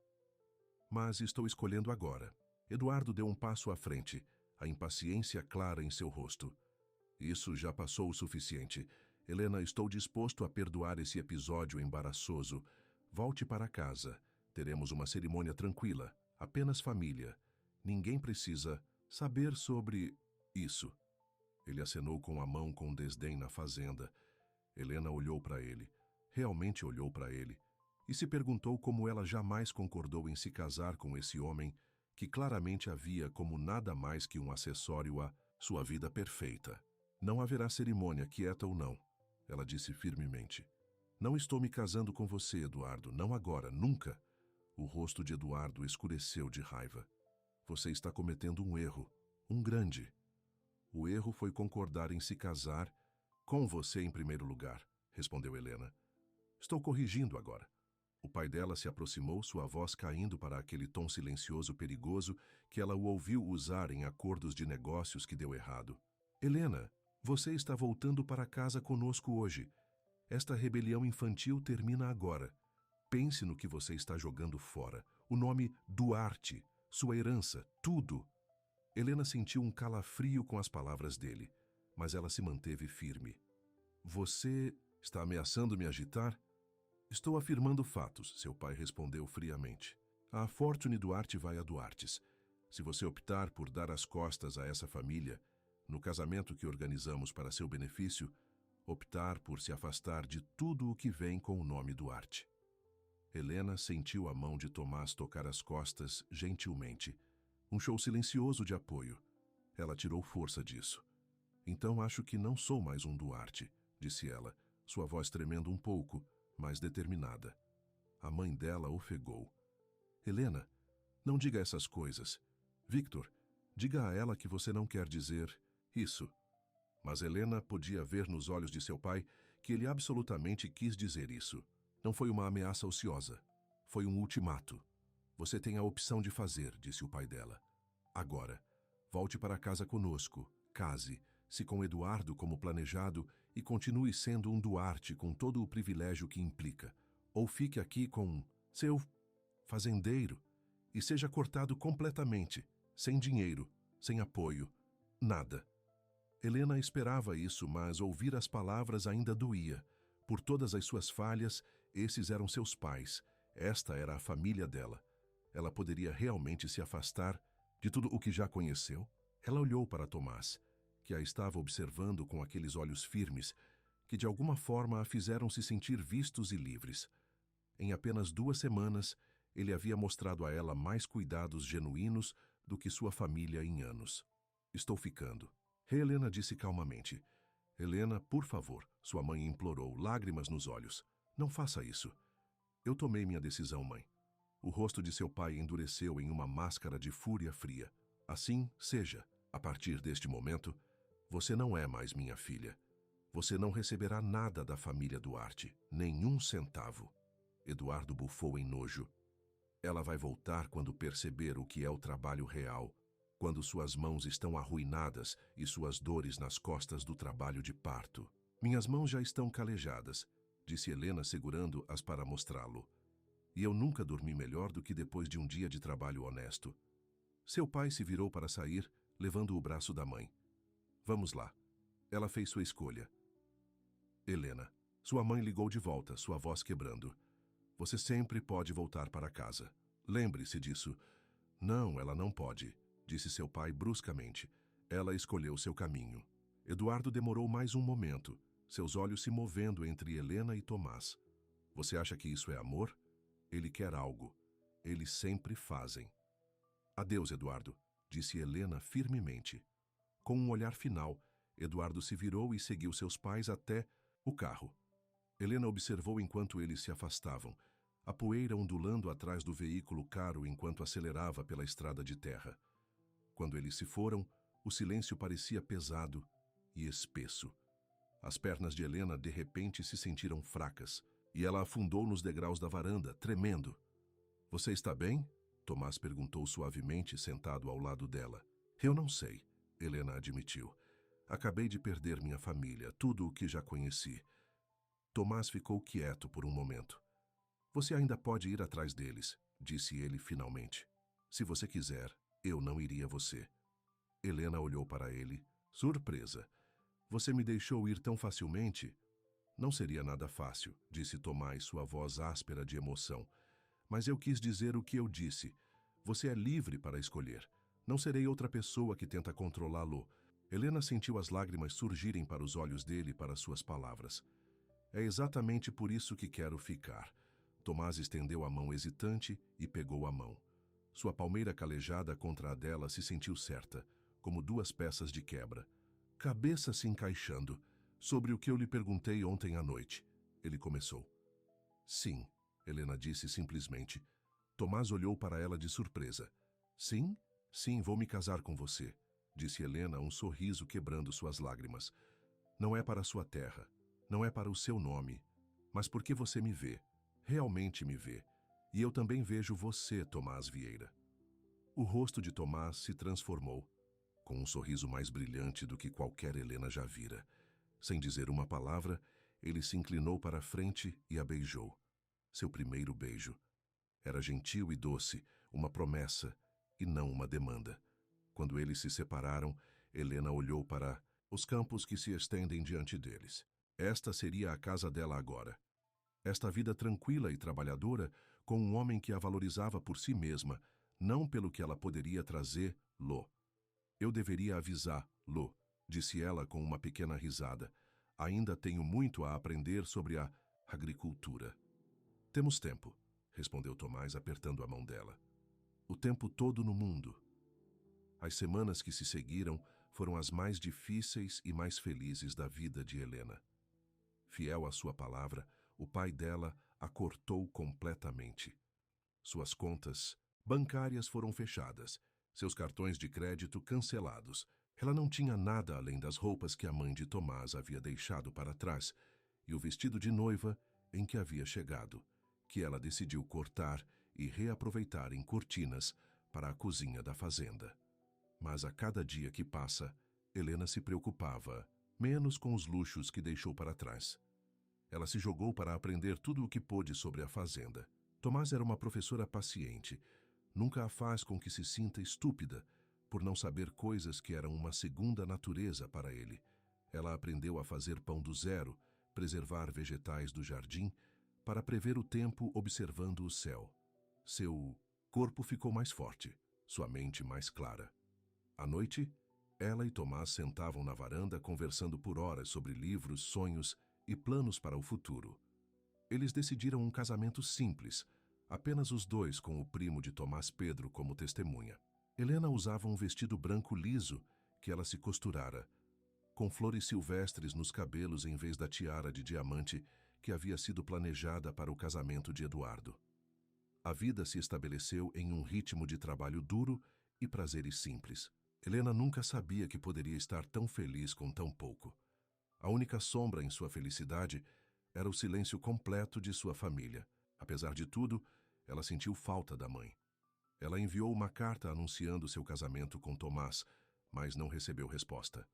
Mas estou escolhendo agora. Eduardo deu um passo à frente, a impaciência clara em seu rosto. Isso já passou o suficiente. Helena, estou disposto a perdoar esse episódio embaraçoso. Volte para casa. Teremos uma cerimônia tranquila, apenas família. Ninguém precisa saber sobre isso. Ele acenou com a mão com desdém na fazenda. Helena olhou para ele, realmente olhou para ele, e se perguntou como ela jamais concordou em se casar com esse homem que claramente havia como nada mais que um acessório à sua vida perfeita. Não haverá cerimônia, quieta ou não, ela disse firmemente. Não estou me casando com você, Eduardo, não agora, nunca. O rosto de Eduardo escureceu de raiva. Você está cometendo um erro, um grande. O erro foi concordar em se casar com você em primeiro lugar, respondeu Helena. Estou corrigindo agora. O pai dela se aproximou, sua voz caindo para aquele tom silencioso perigoso que ela o ouviu usar em acordos de negócios que deu errado. Helena, Você está voltando para casa conosco hoje. Esta rebelião infantil termina agora. Pense no que você está jogando fora. O nome Duarte, sua herança, tudo. Helena sentiu um calafrio com as palavras dele, mas ela se manteve firme. Você está ameaçando me agitar? Estou afirmando fatos, seu pai respondeu friamente. A Fortune Duarte vai a Duartes. Se você optar por dar as costas a essa família, no casamento que organizamos para seu benefício, optar por se afastar de tudo o que vem com o nome Duarte. Helena sentiu a mão de Tomás tocar as costas gentilmente. Um show silencioso de apoio. Ela tirou força disso. Então acho que não sou mais um Duarte, disse ela, sua voz tremendo um pouco, mas determinada. A mãe dela ofegou. Helena, não diga essas coisas. Victor, diga a ela que você não quer dizer isso. Mas Helena podia ver nos olhos de seu pai que ele absolutamente quis dizer isso. Não foi uma ameaça ociosa. Foi um ultimato. Você tem a opção de fazer, disse o pai dela. Agora, volte para casa conosco, case-se com Eduardo como planejado e continue sendo um Duarte com todo o privilégio que implica. Ou fique aqui com seu fazendeiro e seja cortado completamente, sem dinheiro, sem apoio, nada. Helena esperava isso, mas ouvir as palavras ainda doía. Por todas as suas falhas, esses eram seus pais. Esta era a família dela. Ela poderia realmente se afastar de tudo o que já conheceu? Ela olhou para Tomás, que a estava observando com aqueles olhos firmes, que de alguma forma a fizeram se sentir vistos e livres. Em apenas 2 semanas, ele havia mostrado a ela mais cuidados genuínos do que sua família em anos. Estou ficando. Helena disse calmamente. Helena, por favor, sua mãe implorou, lágrimas nos olhos. Não faça isso. Eu tomei minha decisão, mãe. O rosto de seu pai endureceu em uma máscara de fúria fria. Assim seja. A partir deste momento, você não é mais minha filha. Você não receberá nada da família Duarte, nenhum centavo. Eduardo bufou em nojo. Ela vai voltar quando perceber o que é o trabalho real, quando suas mãos estão arruinadas e suas dores nas costas do trabalho de parto. Minhas mãos já estão calejadas, disse Helena segurando-as para mostrá-lo. E eu nunca dormi melhor do que depois de um dia de trabalho honesto. Seu pai se virou para sair, levando o braço da mãe. Vamos lá. Ela fez sua escolha. Helena, sua mãe ligou de volta, sua voz quebrando. Você sempre pode voltar para casa. Lembre-se disso. Não, ela não pode, disse seu pai bruscamente. Ela escolheu seu caminho. Eduardo demorou mais um momento, seus olhos se movendo entre Helena e Tomás. Você acha que isso é amor? Ele quer algo. Eles sempre fazem. Adeus, Eduardo, disse Helena firmemente. Com um olhar final, Eduardo se virou e seguiu seus pais até o carro. Helena observou enquanto eles se afastavam, a poeira ondulando atrás do veículo caro enquanto acelerava pela estrada de terra. Quando eles se foram, o silêncio parecia pesado e espesso. As pernas de Helena de repente se sentiram fracas, e ela afundou nos degraus da varanda, tremendo. Você está bem? Tomás perguntou suavemente, sentado ao lado dela. Eu não sei, Helena admitiu. Acabei de perder minha família, tudo o que já conheci. Tomás ficou quieto por um momento. Você ainda pode ir atrás deles, disse ele finalmente. Se você quiser, eu não iria você. Helena olhou para ele, surpresa. Você me deixou ir tão facilmente? Não seria nada fácil, disse Tomás, sua voz áspera de emoção. Mas eu quis dizer o que eu disse. Você é livre para escolher. Não serei outra pessoa que tenta controlá-lo. Helena sentiu as lágrimas surgirem para os olhos dele para suas palavras. É exatamente por isso que quero ficar. Tomás estendeu a mão hesitante e pegou a mão. Sua palmeira calejada contra a dela se sentiu certa, como 2 peças de quebra. Cabeça se encaixando, sobre o que eu lhe perguntei ontem à noite. Ele começou. Sim, Helena disse simplesmente. Tomás olhou para ela de surpresa. Sim? Sim, vou me casar com você, disse Helena, um sorriso quebrando suas lágrimas. Não é para sua terra, não é para o seu nome, mas porque você me vê, realmente me vê. E eu também vejo você, Tomás Vieira. O rosto de Tomás se transformou. com um sorriso mais brilhante do que qualquer Helena já vira. Sem dizer uma palavra, ele se inclinou para a frente e a beijou. Seu primeiro beijo. Era gentil e doce, uma promessa e não uma demanda. Quando eles se separaram, Helena olhou para os campos que se estendem diante deles. Esta seria a casa dela agora. Esta vida tranquila e trabalhadora, com um homem que a valorizava por si mesma, não pelo que ela poderia trazer-lhe. Eu deveria avisá-lo, disse ela com uma pequena risada. Ainda tenho muito a aprender sobre a agricultura. Temos tempo, respondeu Tomás apertando a mão dela. O tempo todo no mundo. As semanas que se seguiram foram as mais difíceis e mais felizes da vida de Helena. Fiel à sua palavra, o pai dela a cortou completamente. Suas contas bancárias foram fechadas, seus cartões de crédito cancelados. Ela não tinha nada além das roupas que a mãe de Tomás havia deixado para trás e o vestido de noiva em que havia chegado, que ela decidiu cortar e reaproveitar em cortinas para a cozinha da fazenda. Mas a cada dia que passa, Helena se preocupava menos com os luxos que deixou para trás. Ela se jogou para aprender tudo o que pôde sobre a fazenda. Tomás era uma professora paciente. Nunca a faz com que se sinta estúpida, por não saber coisas que eram uma segunda natureza para ele. Ela aprendeu a fazer pão do zero, preservar vegetais do jardim, para prever o tempo observando o céu. Seu corpo ficou mais forte, sua mente mais clara. À noite, ela e Tomás sentavam na varanda conversando por horas sobre livros, sonhos e planos para o futuro. Eles decidiram um casamento simples, apenas os dois com o primo de Tomás, Pedro, como testemunha. Helena usava um vestido branco liso que ela se costurara, com flores silvestres nos cabelos em vez da tiara de diamante que havia sido planejada para o casamento de Eduardo. A vida se estabeleceu em um ritmo de trabalho duro e prazeres simples. Helena nunca sabia que poderia estar tão feliz com tão pouco. A única sombra em sua felicidade era o silêncio completo de sua família. Apesar de tudo, ela sentiu falta da mãe. Ela enviou uma carta anunciando seu casamento com Tomás, mas não recebeu resposta.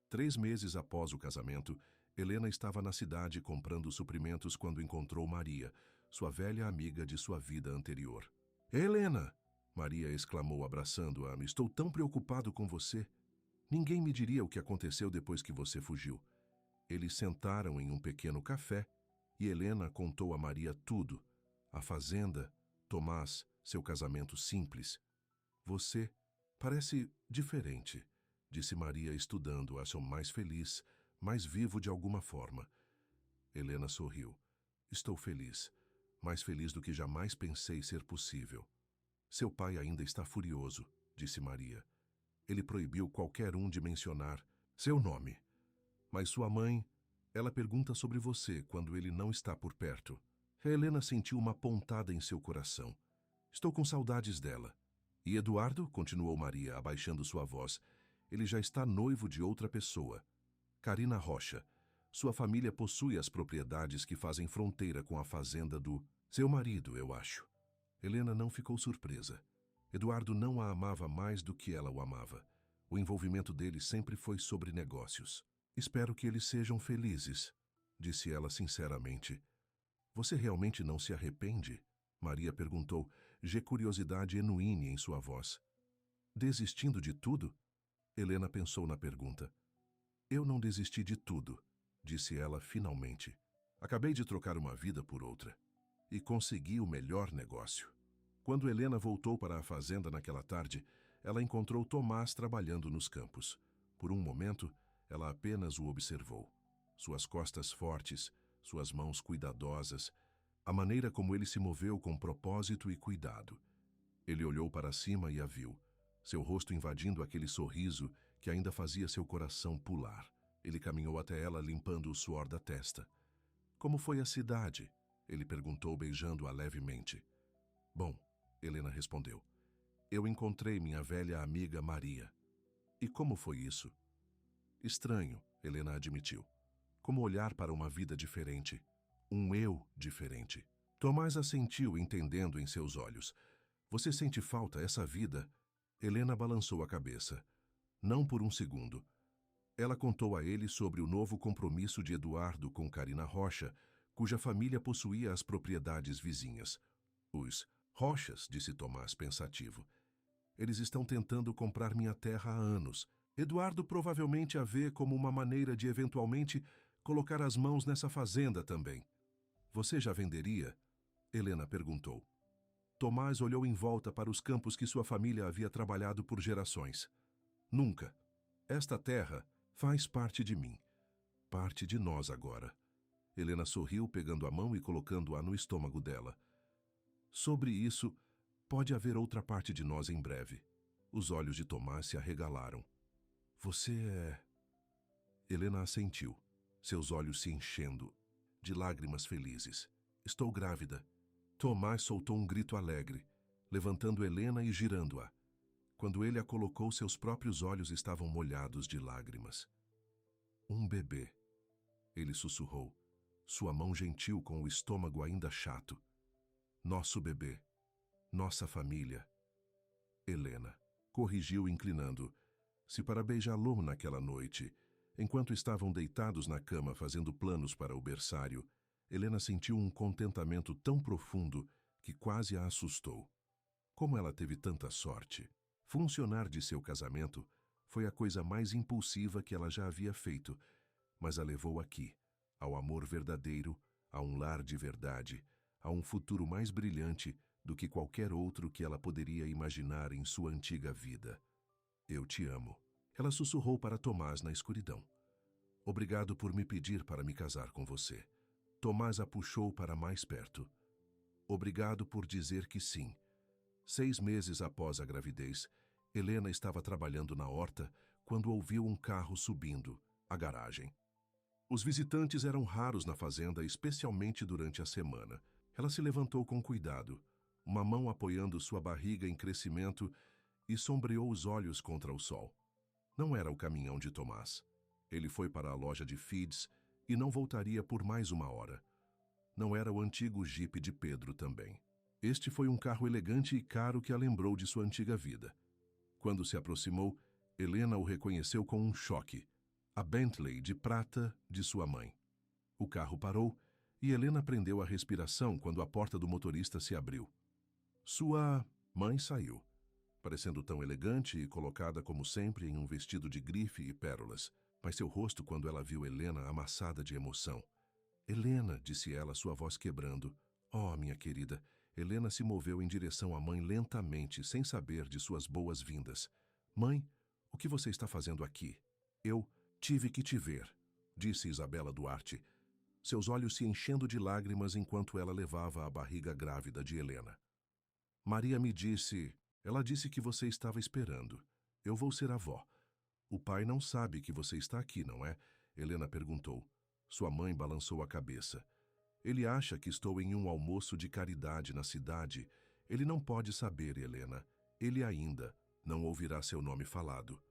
3 meses após o casamento, Helena estava na cidade comprando suprimentos quando encontrou Maria, sua velha amiga de sua vida anterior. "Helena!" Maria exclamou abraçando-a. "Estou tão preocupado com você. Ninguém me diria o que aconteceu depois que você fugiu." Eles sentaram em um pequeno café e Helena contou a Maria tudo. A fazenda, Tomás, seu casamento simples. "Você parece diferente", disse Maria, estudando. "Acho mais feliz, mais vivo de alguma forma." Helena sorriu. "Estou feliz, mais feliz do que jamais pensei ser possível." "Seu pai ainda está furioso", disse Maria. "Ele proibiu qualquer um de mencionar seu nome. Mas sua mãe, ela pergunta sobre você quando ele não está por perto." Helena sentiu uma pontada em seu coração. "Estou com saudades dela." "E Eduardo?" continuou Maria, abaixando sua voz. "Ele já está noivo de outra pessoa. Carina Rocha. Sua família possui as propriedades que fazem fronteira com a fazenda do seu marido, eu acho." Helena não ficou surpresa. Eduardo não a amava mais do que ela o amava. O envolvimento deles sempre foi sobre negócios. "Espero que eles sejam felizes", disse ela sinceramente. "Você realmente não se arrepende?" Maria perguntou, curiosidade genuína em sua voz. "Desistindo de tudo?" Helena pensou na pergunta. "Eu não desisti de tudo", disse ela finalmente. "Acabei de trocar uma vida por outra. E consegui o melhor negócio." Quando Helena voltou para a fazenda naquela tarde, ela encontrou Tomás trabalhando nos campos. Por um momento, ela apenas o observou. Suas costas fortes, suas mãos cuidadosas, a maneira como ele se moveu com propósito e cuidado. Ele olhou para cima e a viu, seu rosto invadindo aquele sorriso que ainda fazia seu coração pular. Ele caminhou até ela limpando o suor da testa. "Como foi a cidade?" ele perguntou, beijando-a levemente. "Bom", Helena respondeu. "Eu encontrei minha velha amiga Maria." "E como foi isso?" "Estranho", Helena admitiu. "Como olhar para uma vida diferente. Um eu diferente." Tomás assentiu, entendendo em seus olhos. "Você sente falta essa vida?" Helena balançou a cabeça. Não por um segundo. Ela contou a ele sobre o novo compromisso de Eduardo com Carina Rocha, cuja família possuía as propriedades vizinhas. Os Rochas, disse Tomás pensativo. Eles estão tentando comprar minha terra há anos. Eduardo provavelmente a vê como uma maneira de eventualmente colocar as mãos nessa fazenda também. Você já venderia? Helena perguntou. Tomás olhou em volta para os campos que sua família havia trabalhado por gerações. Nunca. Esta terra faz parte de mim. Parte de nós agora. Helena sorriu, pegando a mão e colocando-a no estômago dela. Sobre isso, pode haver outra parte de nós em breve. Os olhos de Tomás se arregalaram. Você é... Helena assentiu, seus olhos se enchendo de lágrimas felizes. Estou grávida. Tomás soltou um grito alegre, levantando Helena e girando-a. Quando ele a colocou, seus próprios olhos estavam molhados de lágrimas. Um bebê, ele sussurrou, sua mão gentil com o estômago ainda chato. Nosso bebê, nossa família. Helena corrigiu inclinando. Se para beijá-lo naquela noite, enquanto estavam deitados na cama fazendo planos para o berçário, Helena sentiu um contentamento tão profundo que quase a assustou. Como ela teve tanta sorte! Funcionar de seu casamento foi a coisa mais impulsiva que ela já havia feito, mas a levou aqui, ao amor verdadeiro, a um lar de verdade, a um futuro mais brilhante do que qualquer outro que ela poderia imaginar em sua antiga vida. Eu te amo. Ela sussurrou para Tomás na escuridão. Obrigado por me pedir para me casar com você. Tomás a puxou para mais perto. Obrigado por dizer que sim. 6 meses após a gravidez, Helena estava trabalhando na horta quando ouviu um carro subindo a garagem. Os visitantes eram raros na fazenda, especialmente durante a semana. Ela se levantou com cuidado, uma mão apoiando sua barriga em crescimento e sombreou os olhos contra o sol. Não era o caminhão de Tomás. Ele foi para a loja de feeds e não voltaria por mais 1 hora. Não era o antigo Jeep de Pedro também. Este foi um carro elegante e caro que a lembrou de sua antiga vida. Quando se aproximou, Helena o reconheceu com um choque. A Bentley de prata de sua mãe. O carro parou e Helena prendeu a respiração quando a porta do motorista se abriu. Sua mãe saiu, parecendo tão elegante e colocada como sempre em um vestido de grife e pérolas, mas seu rosto quando ela viu Helena amassada de emoção. Helena, disse ela, sua voz quebrando. Oh, minha querida. Helena se moveu em direção à mãe lentamente, sem saber de suas boas-vindas. Mãe, o que você está fazendo aqui? Eu tive que te ver, disse Isabela Duarte, seus olhos se enchendo de lágrimas enquanto ela levava a barriga grávida de Helena. Maria me disse, ela disse que você estava esperando. Eu vou ser avó. O pai não sabe que você está aqui, não é? Helena perguntou. Sua mãe balançou a cabeça. Ele acha que estou em um almoço de caridade na cidade. Ele não pode saber, Helena. Ele ainda não ouvirá seu nome falado.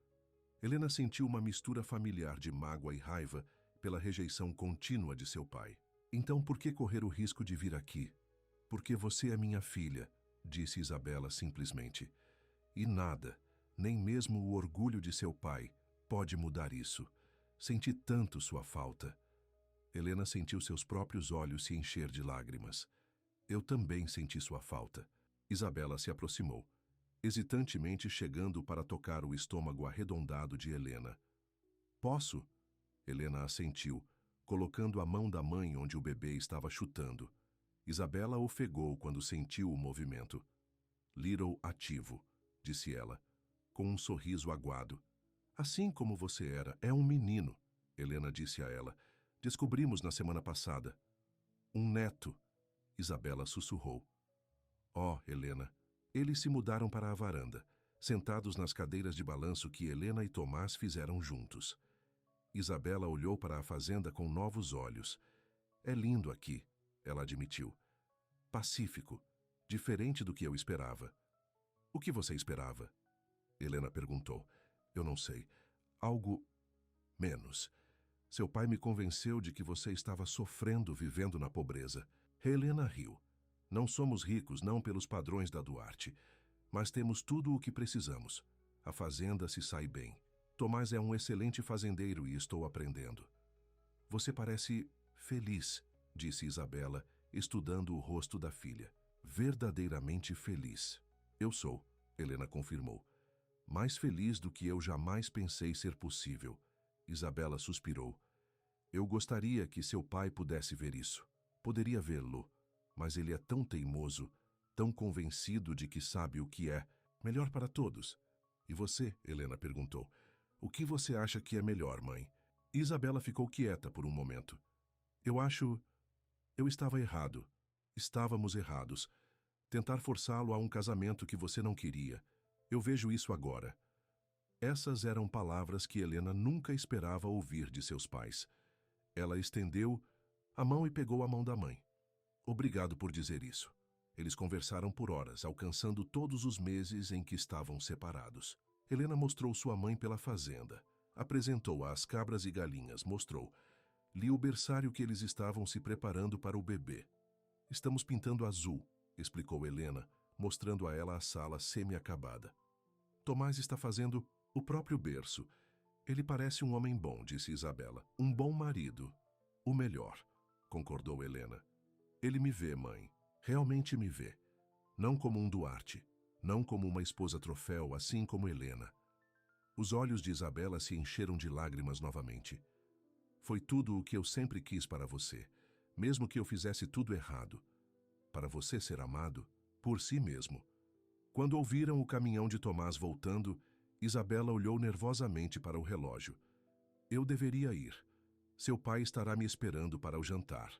Helena sentiu uma mistura familiar de mágoa e raiva pela rejeição contínua de seu pai. Então por que correr o risco de vir aqui? Porque você é minha filha, disse Isabela simplesmente. E nada, nem mesmo o orgulho de seu pai, pode mudar isso. Senti tanto sua falta. Helena sentiu seus próprios olhos se encher de lágrimas. Eu também senti sua falta. Isabela se aproximou, hesitantemente chegando para tocar o estômago arredondado de Helena. Posso? Helena assentiu, colocando a mão da mãe onde o bebê estava chutando. Isabela ofegou quando sentiu o movimento. Little ativo, disse ela, com um sorriso aguado. Assim como você era, é um menino, Helena disse a ela. Descobrimos na semana passada. Um neto, Isabela sussurrou. Oh, Helena, eles se mudaram para a varanda, sentados nas cadeiras de balanço que Helena e Tomás fizeram juntos. Isabela olhou para a fazenda com novos olhos. É lindo aqui, ela admitiu. Pacífico, diferente do que eu esperava. O que você esperava? Helena perguntou. Eu não sei. Algo menos. Seu pai me convenceu de que você estava sofrendo vivendo na pobreza. Helena riu. Não somos ricos, não pelos padrões da Duarte, mas temos tudo o que precisamos. A fazenda se sai bem. Tomás é um excelente fazendeiro e estou aprendendo. Você parece feliz, disse Isabela, estudando o rosto da filha. Verdadeiramente feliz. Eu sou, Helena confirmou. Mais feliz do que eu jamais pensei ser possível. Isabela suspirou. Eu gostaria que seu pai pudesse ver isso. Poderia vê-lo, mas ele é tão teimoso, tão convencido de que sabe o que é melhor para todos. E você, Helena perguntou, o que você acha que é melhor, mãe? Isabela ficou quieta por um momento. Eu estava errado. Estávamos errados. Tentar forçá-lo a um casamento que você não queria. Eu vejo isso agora. Essas eram palavras que Helena nunca esperava ouvir de seus pais. Ela estendeu a mão e pegou a mão da mãe. Obrigado por dizer isso. Eles conversaram por horas, alcançando todos os meses em que estavam separados. Helena mostrou sua mãe pela fazenda. Apresentou-a às cabras e galinhas, mostrou-lhe o berçário que eles estavam se preparando para o bebê. Estamos pintando azul, explicou Helena, mostrando a ela a sala semi-acabada. Tomás está fazendo o próprio berço. Ele parece um homem bom, disse Isabela. Um bom marido. O melhor, concordou Helena. Ele me vê, mãe. Realmente me vê. Não como um Duarte. Não como uma esposa troféu, assim como Helena. Os olhos de Isabela se encheram de lágrimas novamente. Foi tudo o que eu sempre quis para você, mesmo que eu fizesse tudo errado. Para você ser amado por si mesmo. Quando ouviram o caminhão de Tomás voltando, Isabela olhou nervosamente para o relógio. Eu deveria ir. Seu pai estará me esperando para o jantar.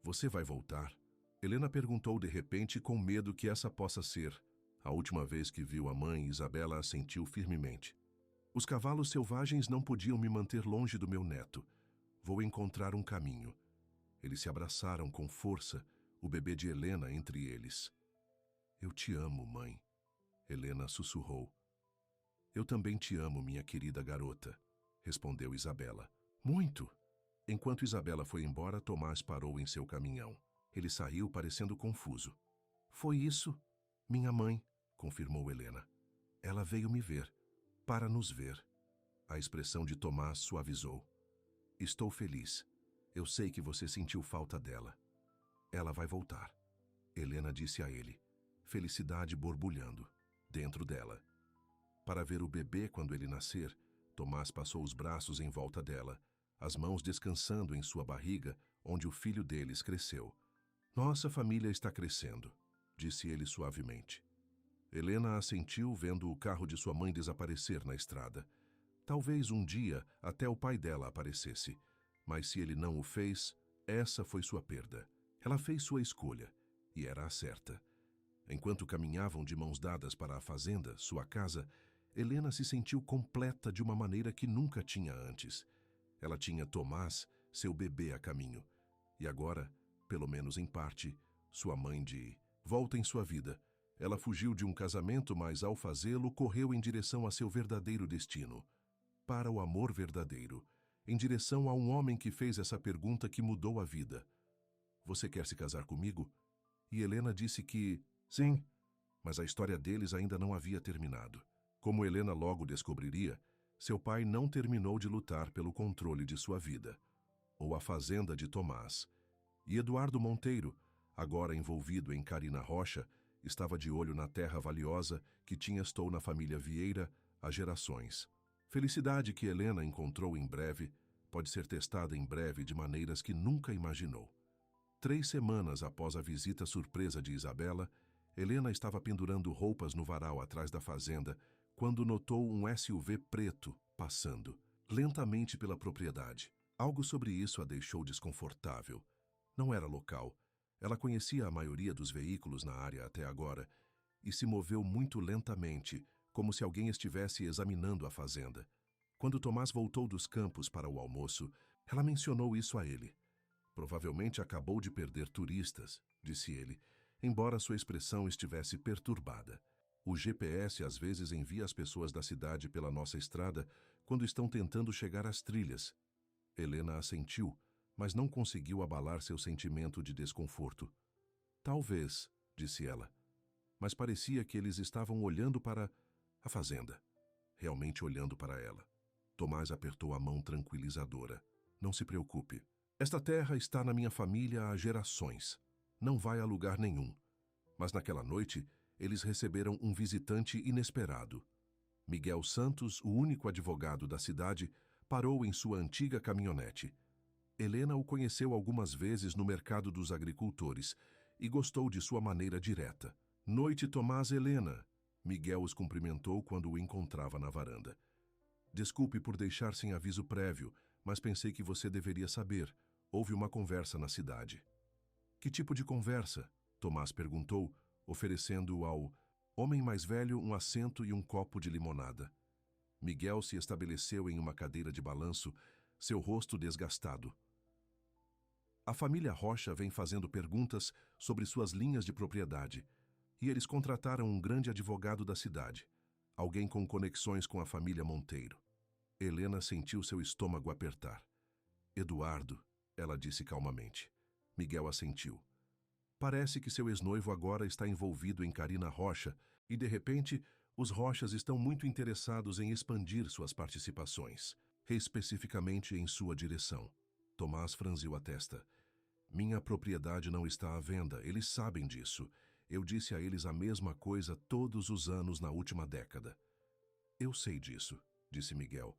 Você vai voltar? Helena perguntou de repente com medo que essa possa ser. A última vez que viu a mãe, Isabela assentiu firmemente. Os cavalos selvagens não podiam me manter longe do meu neto. Vou encontrar um caminho. Eles se abraçaram com força, o bebê de Helena entre eles. Eu te amo, mãe. Helena sussurrou. Eu também te amo, minha querida garota, respondeu Isabela. Muito! Enquanto Isabela foi embora, Tomás parou em seu caminhão. Ele saiu parecendo confuso. Foi isso? Minha mãe, confirmou Helena. Ela veio me ver, para nos ver. A expressão de Tomás suavizou. Estou feliz. Eu sei que você sentiu falta dela. Ela vai voltar. Helena disse a ele, felicidade borbulhando dentro dela. Para ver o bebê quando ele nascer, Tomás passou os braços em volta dela, as mãos descansando em sua barriga, onde o filho deles cresceu. Nossa família está crescendo, disse ele suavemente. Helena assentiu vendo o carro de sua mãe desaparecer na estrada. Talvez um dia até o pai dela aparecesse, mas se ele não o fez, essa foi sua perda. Ela fez sua escolha, e era a certa. Enquanto caminhavam de mãos dadas para a fazenda, sua casa, Helena se sentiu completa de uma maneira que nunca tinha antes. Ela tinha Tomás, seu bebê, a caminho. E agora, pelo menos em parte, sua mãe de volta em sua vida. Ela fugiu de um casamento, mas ao fazê-lo, correu em direção a seu verdadeiro destino. Para o amor verdadeiro, em direção a um homem que fez essa pergunta que mudou a vida. Você quer se casar comigo? E Helena disse que sim, mas a história deles ainda não havia terminado. Como Helena logo descobriria, seu pai não terminou de lutar pelo controle de sua vida, ou a fazenda de Tomás. E Eduardo Monteiro, agora envolvido em Carina Rocha, estava de olho na terra valiosa que tinha estou na família Vieira há gerações. Felicidade que Helena encontrou em breve pode ser testada em breve de maneiras que nunca imaginou. 3 semanas após a visita surpresa de Isabela, Helena estava pendurando roupas no varal atrás da fazenda quando notou um SUV preto passando lentamente pela propriedade. Algo sobre isso a deixou desconfortável. Não era local. Ela conhecia a maioria dos veículos na área até agora e se moveu muito lentamente, como se alguém estivesse examinando a fazenda. Quando Tomás voltou dos campos para o almoço, ela mencionou isso a ele. Provavelmente acabou de perder turistas, disse ele, embora sua expressão estivesse perturbada. O GPS às vezes envia as pessoas da cidade pela nossa estrada quando estão tentando chegar às trilhas. Helena assentiu, mas não conseguiu abalar seu sentimento de desconforto. Talvez, disse ela, mas parecia que eles estavam olhando para a fazenda, realmente olhando para ela. Tomás apertou a mão tranquilizadora. Não se preocupe. Esta terra está na minha família há gerações. Não vai a lugar nenhum. Mas naquela noite, eles receberam um visitante inesperado. Miguel Santos, o único advogado da cidade, parou em sua antiga caminhonete. Helena o conheceu algumas vezes no mercado dos agricultores e gostou de sua maneira direta. Noite, Tomás e Helena. Miguel os cumprimentou quando o encontrava na varanda. Desculpe por deixar sem aviso prévio, mas pensei que você deveria saber. Houve uma conversa na cidade. Que tipo de conversa? Tomás perguntou, oferecendo ao homem mais velho um assento e um copo de limonada. Miguel se estabeleceu em uma cadeira de balanço, seu rosto desgastado. A família Rocha vem fazendo perguntas sobre suas linhas de propriedade, e eles contrataram um grande advogado da cidade, alguém com conexões com a família Monteiro. Helena sentiu seu estômago apertar. Eduardo, ela disse calmamente. Miguel assentiu. Parece que seu ex-noivo agora está envolvido em Karina Rocha e, de repente, os Rochas estão muito interessados em expandir suas participações, especificamente em sua direção. Tomás franziu a testa. Minha propriedade não está à venda, eles sabem disso. Eu disse a eles a mesma coisa todos os anos na última década. Eu sei disso, disse Miguel,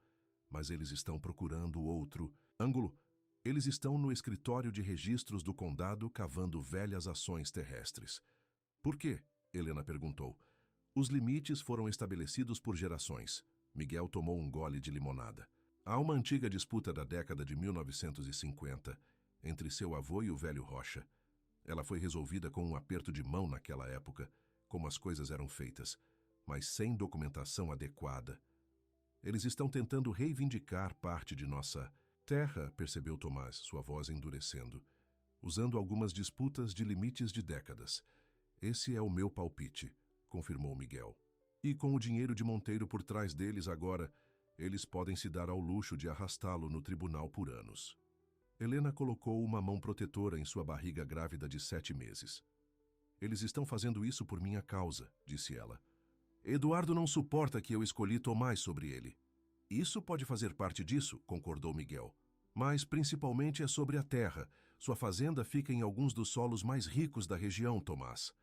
mas eles estão procurando outro ângulo. Eles estão no escritório de registros do condado cavando velhas ações terrestres. Por quê? Helena perguntou. Os limites foram estabelecidos por gerações. Miguel tomou um gole de limonada. Há uma antiga disputa da década de 1950 entre seu avô e o velho Rocha. Ela foi resolvida com um aperto de mão naquela época, como as coisas eram feitas, mas sem documentação adequada. Eles estão tentando reivindicar parte de nossa terra, percebeu Tomás, sua voz endurecendo, usando algumas disputas de limites de décadas. Esse é o meu palpite, confirmou Miguel. E com o dinheiro de Monteiro por trás deles agora, eles podem se dar ao luxo de arrastá-lo no tribunal por anos. Helena colocou uma mão protetora em sua barriga grávida de 7 meses. Eles estão fazendo isso por minha causa, disse ela. Eduardo não suporta que eu escolhi Tomás sobre ele. Isso pode fazer parte disso, concordou Miguel. Mas principalmente é sobre a terra. Sua fazenda fica em alguns dos solos mais ricos da região, Tomás.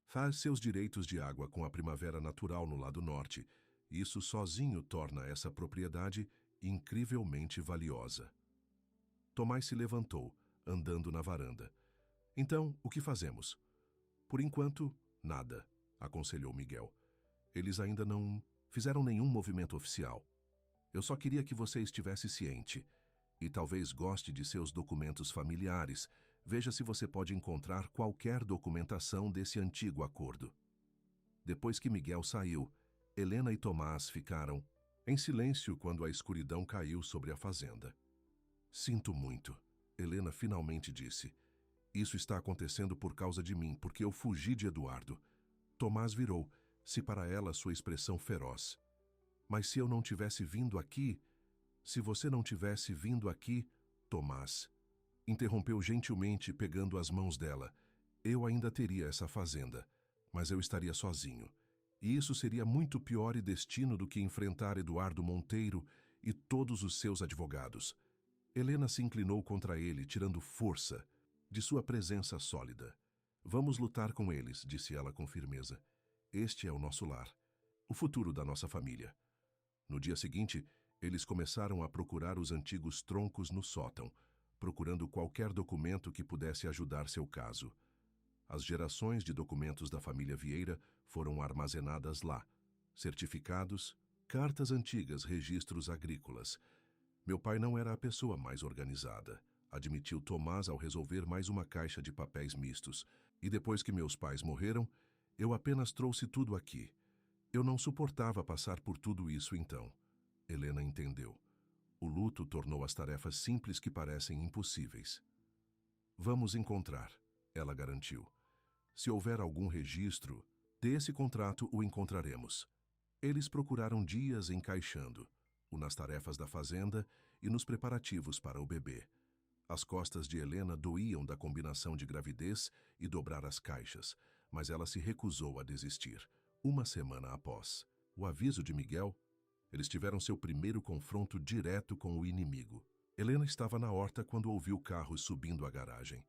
Faz seus direitos de água com a primavera natural no lado norte. Isso sozinho torna essa propriedade incrivelmente valiosa. Tomás se levantou, andando na varanda. Então, o que fazemos? Por enquanto, nada, aconselhou Miguel. Eles ainda não fizeram nenhum movimento oficial. Eu só queria que você estivesse ciente. E talvez goste de seus documentos familiares. Veja se você pode encontrar qualquer documentação desse antigo acordo. Depois que Miguel saiu, Helena e Tomás ficaram em silêncio quando a escuridão caiu sobre a fazenda. Sinto muito, Helena finalmente disse. Isso está acontecendo por causa de mim, porque eu fugi de Eduardo. Tomás virou, se para ela sua expressão feroz. Mas se eu não tivesse vindo aqui... Se você não tivesse vindo aqui, Tomás, interrompeu gentilmente pegando as mãos dela, eu ainda teria essa fazenda, mas eu estaria sozinho. E isso seria muito pior e destino do que enfrentar Eduardo Monteiro e todos os seus advogados. Helena se inclinou contra ele, tirando força de sua presença sólida. Vamos lutar com eles, disse ela com firmeza. Este é o nosso lar, o futuro da nossa família. No dia seguinte, eles começaram a procurar os antigos troncos no sótão, procurando qualquer documento que pudesse ajudar seu caso. As gerações de documentos da família Vieira foram armazenadas lá. Certificados, cartas antigas, registros agrícolas. Meu pai não era a pessoa mais organizada, admitiu Tomás ao resolver mais uma caixa de papéis mistos. E depois que meus pais morreram, eu apenas trouxe tudo aqui. Eu não suportava passar por tudo isso então. Helena entendeu. O luto tornou as tarefas simples que parecem impossíveis. Vamos encontrar, ela garantiu. Se houver algum registro desse contrato, o encontraremos. Eles procuraram dias encaixando, nas tarefas da fazenda e nos preparativos para o bebê. As costas de Helena doíam da combinação de gravidez e dobrar as caixas, mas ela se recusou a desistir. Uma semana após o aviso de Miguel, Eles tiveram seu primeiro confronto direto com o inimigo. Helena estava na horta quando ouviu carros subindo a garagem.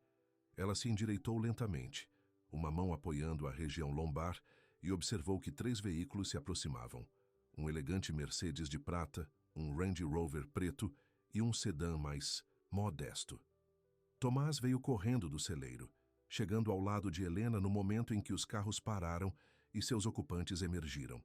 Ela se endireitou lentamente, uma mão apoiando a região lombar, e observou que 3 veículos se aproximavam. Um elegante Mercedes de prata, um Range Rover preto e um sedã mais modesto. Tomás veio correndo do celeiro, chegando ao lado de Helena no momento em que os carros pararam e seus ocupantes emergiram.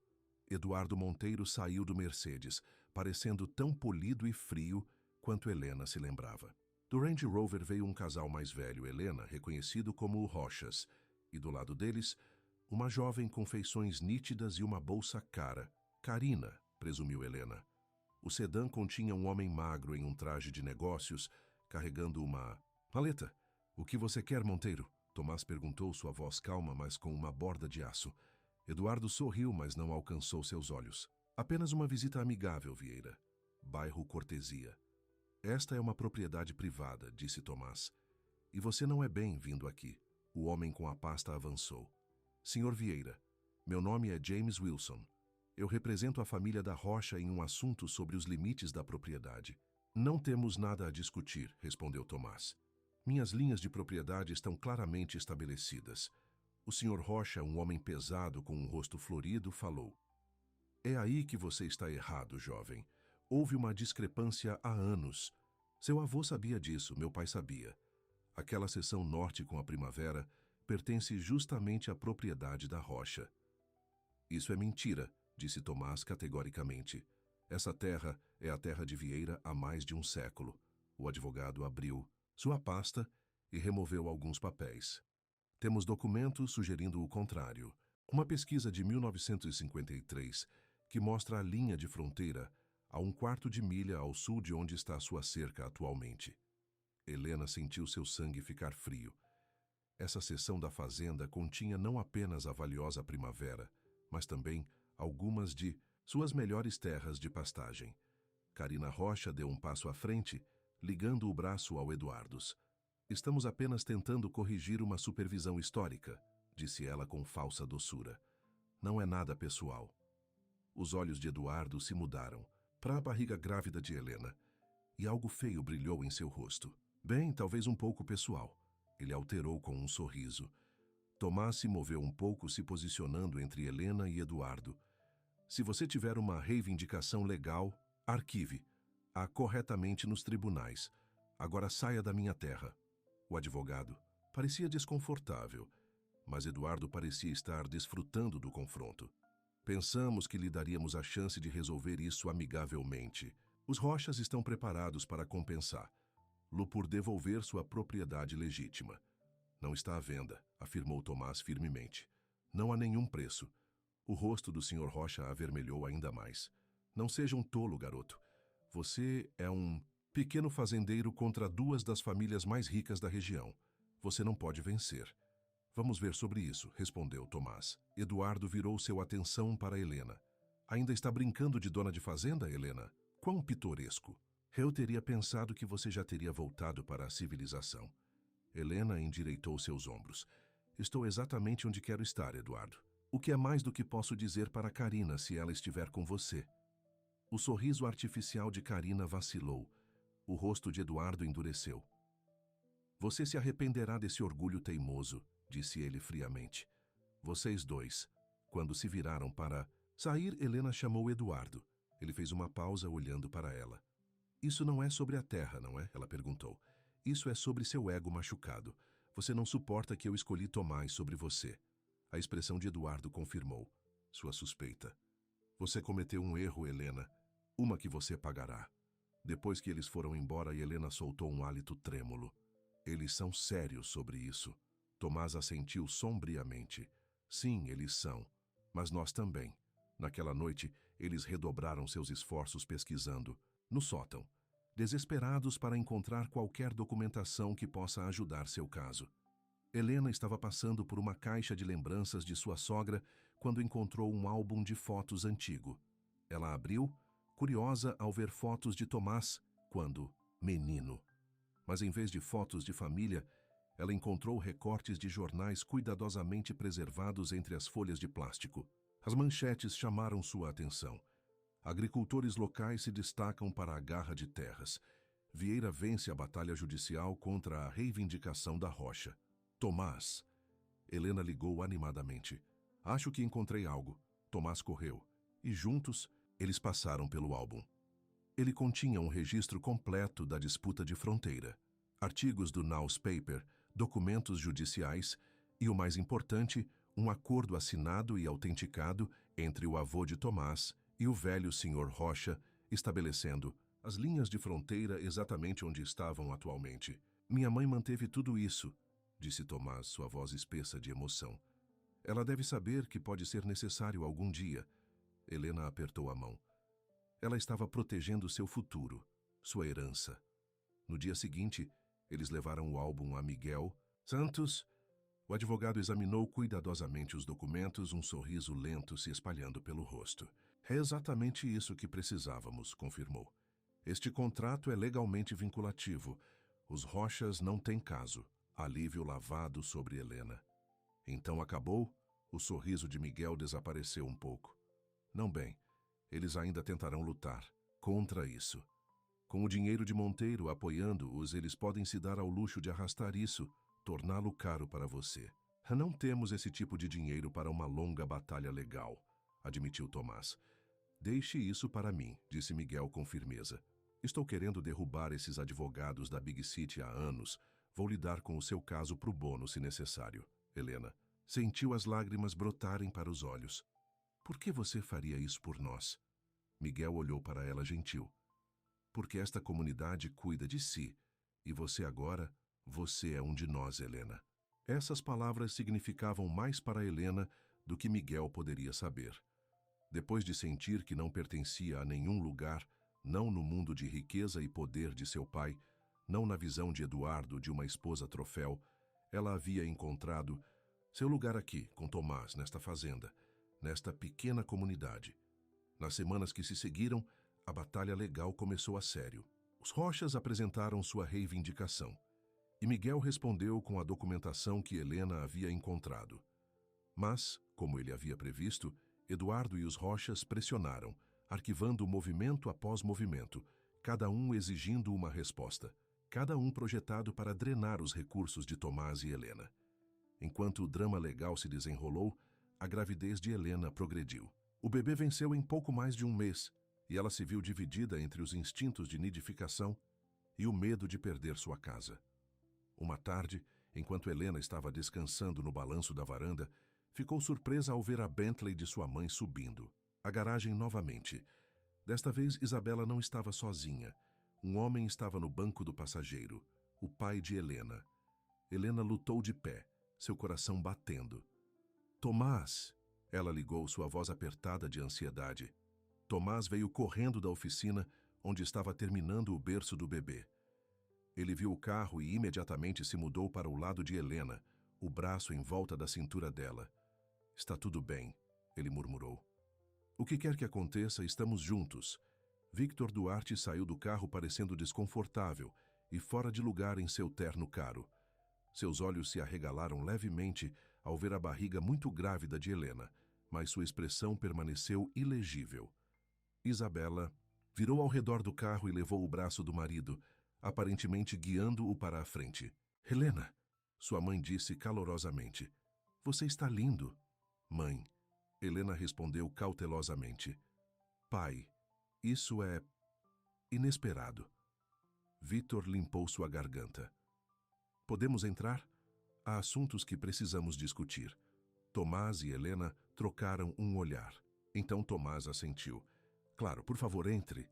Eduardo Monteiro saiu do Mercedes, parecendo tão polido e frio quanto Helena se lembrava. Do Range Rover veio um casal mais velho, Helena, reconhecido como o Rochas, e do lado deles, uma jovem com feições nítidas e uma bolsa cara. Karina, presumiu Helena. O sedã continha um homem magro em um traje de negócios, carregando uma maleta. O que você quer, Monteiro? Tomás perguntou, sua voz calma, mas com uma borda de aço. Eduardo sorriu, mas não alcançou seus olhos. Apenas uma visita amigável, Vieira. Bairro Cortesia. Esta é uma propriedade privada, disse Tomás. E você não é bem-vindo aqui. O homem com a pasta avançou. Senhor Vieira, meu nome é James Wilson. Eu represento a família da Rocha em um assunto sobre os limites da propriedade. Não temos nada a discutir, respondeu Tomás. Minhas linhas de propriedade estão claramente estabelecidas. O Sr. Rocha, um homem pesado com um rosto florido, falou. É aí que você está errado, jovem. Houve uma discrepância há anos. Seu avô sabia disso, meu pai sabia. Aquela seção norte com a primavera pertence justamente à propriedade da Rocha. Isso é mentira, disse Tomás categoricamente. Essa terra é a terra de Vieira há mais de um século. O advogado abriu sua pasta e removeu alguns papéis. Temos documentos sugerindo o contrário. Uma pesquisa de 1953 que mostra a linha de fronteira a 1/4 de milha ao sul de onde está sua cerca atualmente. Helena sentiu seu sangue ficar frio. Essa seção da fazenda continha não apenas a valiosa primavera, mas também algumas de suas melhores terras de pastagem. Karina Rocha deu um passo à frente, ligando o braço ao Eduardos. Estamos apenas tentando corrigir uma supervisão histórica, disse ela com falsa doçura. Não é nada pessoal. Os olhos de Eduardo se mudaram para a barriga grávida de Helena, e algo feio brilhou em seu rosto. Bem, talvez um pouco pessoal. Ele alterou com um sorriso. Tomás se moveu um pouco, se posicionando entre Helena e Eduardo. Se você tiver uma reivindicação legal, arquive-a corretamente nos tribunais. Agora saia da minha terra. O advogado parecia desconfortável, mas Eduardo parecia estar desfrutando do confronto. Pensamos que lhe daríamos a chance de resolver isso amigavelmente. Os Rochas estão preparados para compensá-lo por devolver sua propriedade legítima. Não está à venda, afirmou Tomás firmemente. Não há nenhum preço. O rosto do Sr. Rocha avermelhou ainda mais. Não seja um tolo, garoto. Você é um pequeno fazendeiro contra 2 das famílias mais ricas da região. Você não pode vencer. Vamos ver sobre isso, respondeu Tomás. Eduardo virou sua atenção para Helena. Ainda está brincando de dona de fazenda, Helena? Quão pitoresco. Eu teria pensado que você já teria voltado para a civilização. Helena endireitou seus ombros. Estou exatamente onde quero estar, Eduardo. O que é mais do que posso dizer para Karina se ela estiver com você? O sorriso artificial de Karina vacilou. O rosto de Eduardo endureceu. Você se arrependerá desse orgulho teimoso, disse ele friamente. Vocês dois. Quando se viraram para sair, Helena chamou Eduardo. Ele fez uma pausa olhando para ela. Isso não é sobre a terra, não é? Ela perguntou. Isso é sobre seu ego machucado. Você não suporta que eu escolhi Tomás sobre você. A expressão de Eduardo confirmou sua suspeita. Você cometeu um erro, Helena. Uma que você pagará. Depois que eles foram embora, Helena soltou um hálito trêmulo. Eles são sérios sobre isso. Tomás assentiu sombriamente. Sim, eles são. Mas nós também. Naquela noite, eles redobraram seus esforços pesquisando, no sótão, desesperados para encontrar qualquer documentação que possa ajudar seu caso. Helena estava passando por uma caixa de lembranças de sua sogra quando encontrou um álbum de fotos antigo. Ela abriu, curiosa ao ver fotos de Tomás, quando menino. Mas em vez de fotos de família, ela encontrou recortes de jornais cuidadosamente preservados entre as folhas de plástico. As manchetes chamaram sua atenção. Agricultores locais se destacam para a garra de terras. Vieira vence a batalha judicial contra a reivindicação da rocha. Tomás. Helena ligou animadamente. Acho que encontrei algo. Tomás correu. E juntos, eles passaram pelo álbum. Ele continha um registro completo da disputa de fronteira. Artigos do Newspaper, documentos judiciais e, o mais importante, um acordo assinado e autenticado entre o avô de Tomás e o velho Sr. Rocha, estabelecendo as linhas de fronteira exatamente onde estavam atualmente. Minha mãe manteve tudo isso, disse Tomás, sua voz espessa de emoção. Ela deve saber que pode ser necessário algum dia. Helena apertou a mão. Ela estava protegendo seu futuro, sua herança. No dia seguinte, eles levaram o álbum a Miguel Santos. O advogado examinou cuidadosamente os documentos, um sorriso lento se espalhando pelo rosto. É exatamente isso que precisávamos, confirmou. Este contrato é legalmente vinculativo. Os Rochas não têm caso. Alívio lavado sobre Helena. Então acabou? O sorriso de Miguel desapareceu um pouco. Não bem. Eles ainda tentarão lutar contra isso. Com o dinheiro de Monteiro apoiando-os, eles podem se dar ao luxo de arrastar isso, torná-lo caro para você. Não temos esse tipo de dinheiro para uma longa batalha legal, admitiu Tomás. Deixe isso para mim, disse Miguel com firmeza. Estou querendo derrubar esses advogados da Big City há anos. Vou lidar com o seu caso pro bono, se necessário. Helena sentiu as lágrimas brotarem para os olhos. Por que você faria isso por nós? Miguel olhou para ela gentil. Porque esta comunidade cuida de si, e você é um de nós, Helena. Essas palavras significavam mais para Helena do que Miguel poderia saber. Depois de sentir que não pertencia a nenhum lugar, não no mundo de riqueza e poder de seu pai, não na visão de Eduardo de uma esposa troféu, ela havia encontrado seu lugar aqui, com Tomás, nesta fazenda, nesta pequena comunidade. Nas semanas que se seguiram, a batalha legal começou a sério. Os Rochas apresentaram sua reivindicação, e Miguel respondeu com a documentação que Helena havia encontrado. Mas, como ele havia previsto, Eduardo e os Rochas pressionaram, arquivando movimento após movimento, cada um exigindo uma resposta, cada um projetado para drenar os recursos de Tomás e Helena. Enquanto o drama legal se desenrolou, a gravidez de Helena progrediu. O bebê venceu em pouco mais de um mês, e ela se viu dividida entre os instintos de nidificação e o medo de perder sua casa. Uma tarde, enquanto Helena estava descansando no balanço da varanda, ficou surpresa ao ver a Bentley de sua mãe subindo. A garagem novamente. Desta vez, Isabela não estava sozinha. Um homem estava no banco do passageiro, o pai de Helena. Helena lutou de pé, seu coração batendo. Tomás! Ela ligou, sua voz apertada de ansiedade. Tomás veio correndo da oficina, onde estava terminando o berço do bebê. Ele viu o carro e imediatamente se mudou para o lado de Helena, o braço em volta da cintura dela. Está tudo bem, ele murmurou. O que quer que aconteça, estamos juntos. Victor Duarte saiu do carro parecendo desconfortável e fora de lugar em seu terno caro. Seus olhos se arregalaram levemente ao ver a barriga muito grávida de Helena, mas sua expressão permaneceu ilegível. Isabela virou ao redor do carro e levou o braço do marido, aparentemente guiando-o para a frente. Helena, sua mãe disse calorosamente. Você está lindo. Mãe, Helena respondeu cautelosamente. Pai, isso é inesperado. Victor limpou sua garganta. Podemos entrar? Há assuntos que precisamos discutir. Tomás e Helena trocaram um olhar. Então Tomás assentiu. Claro, por favor, entre.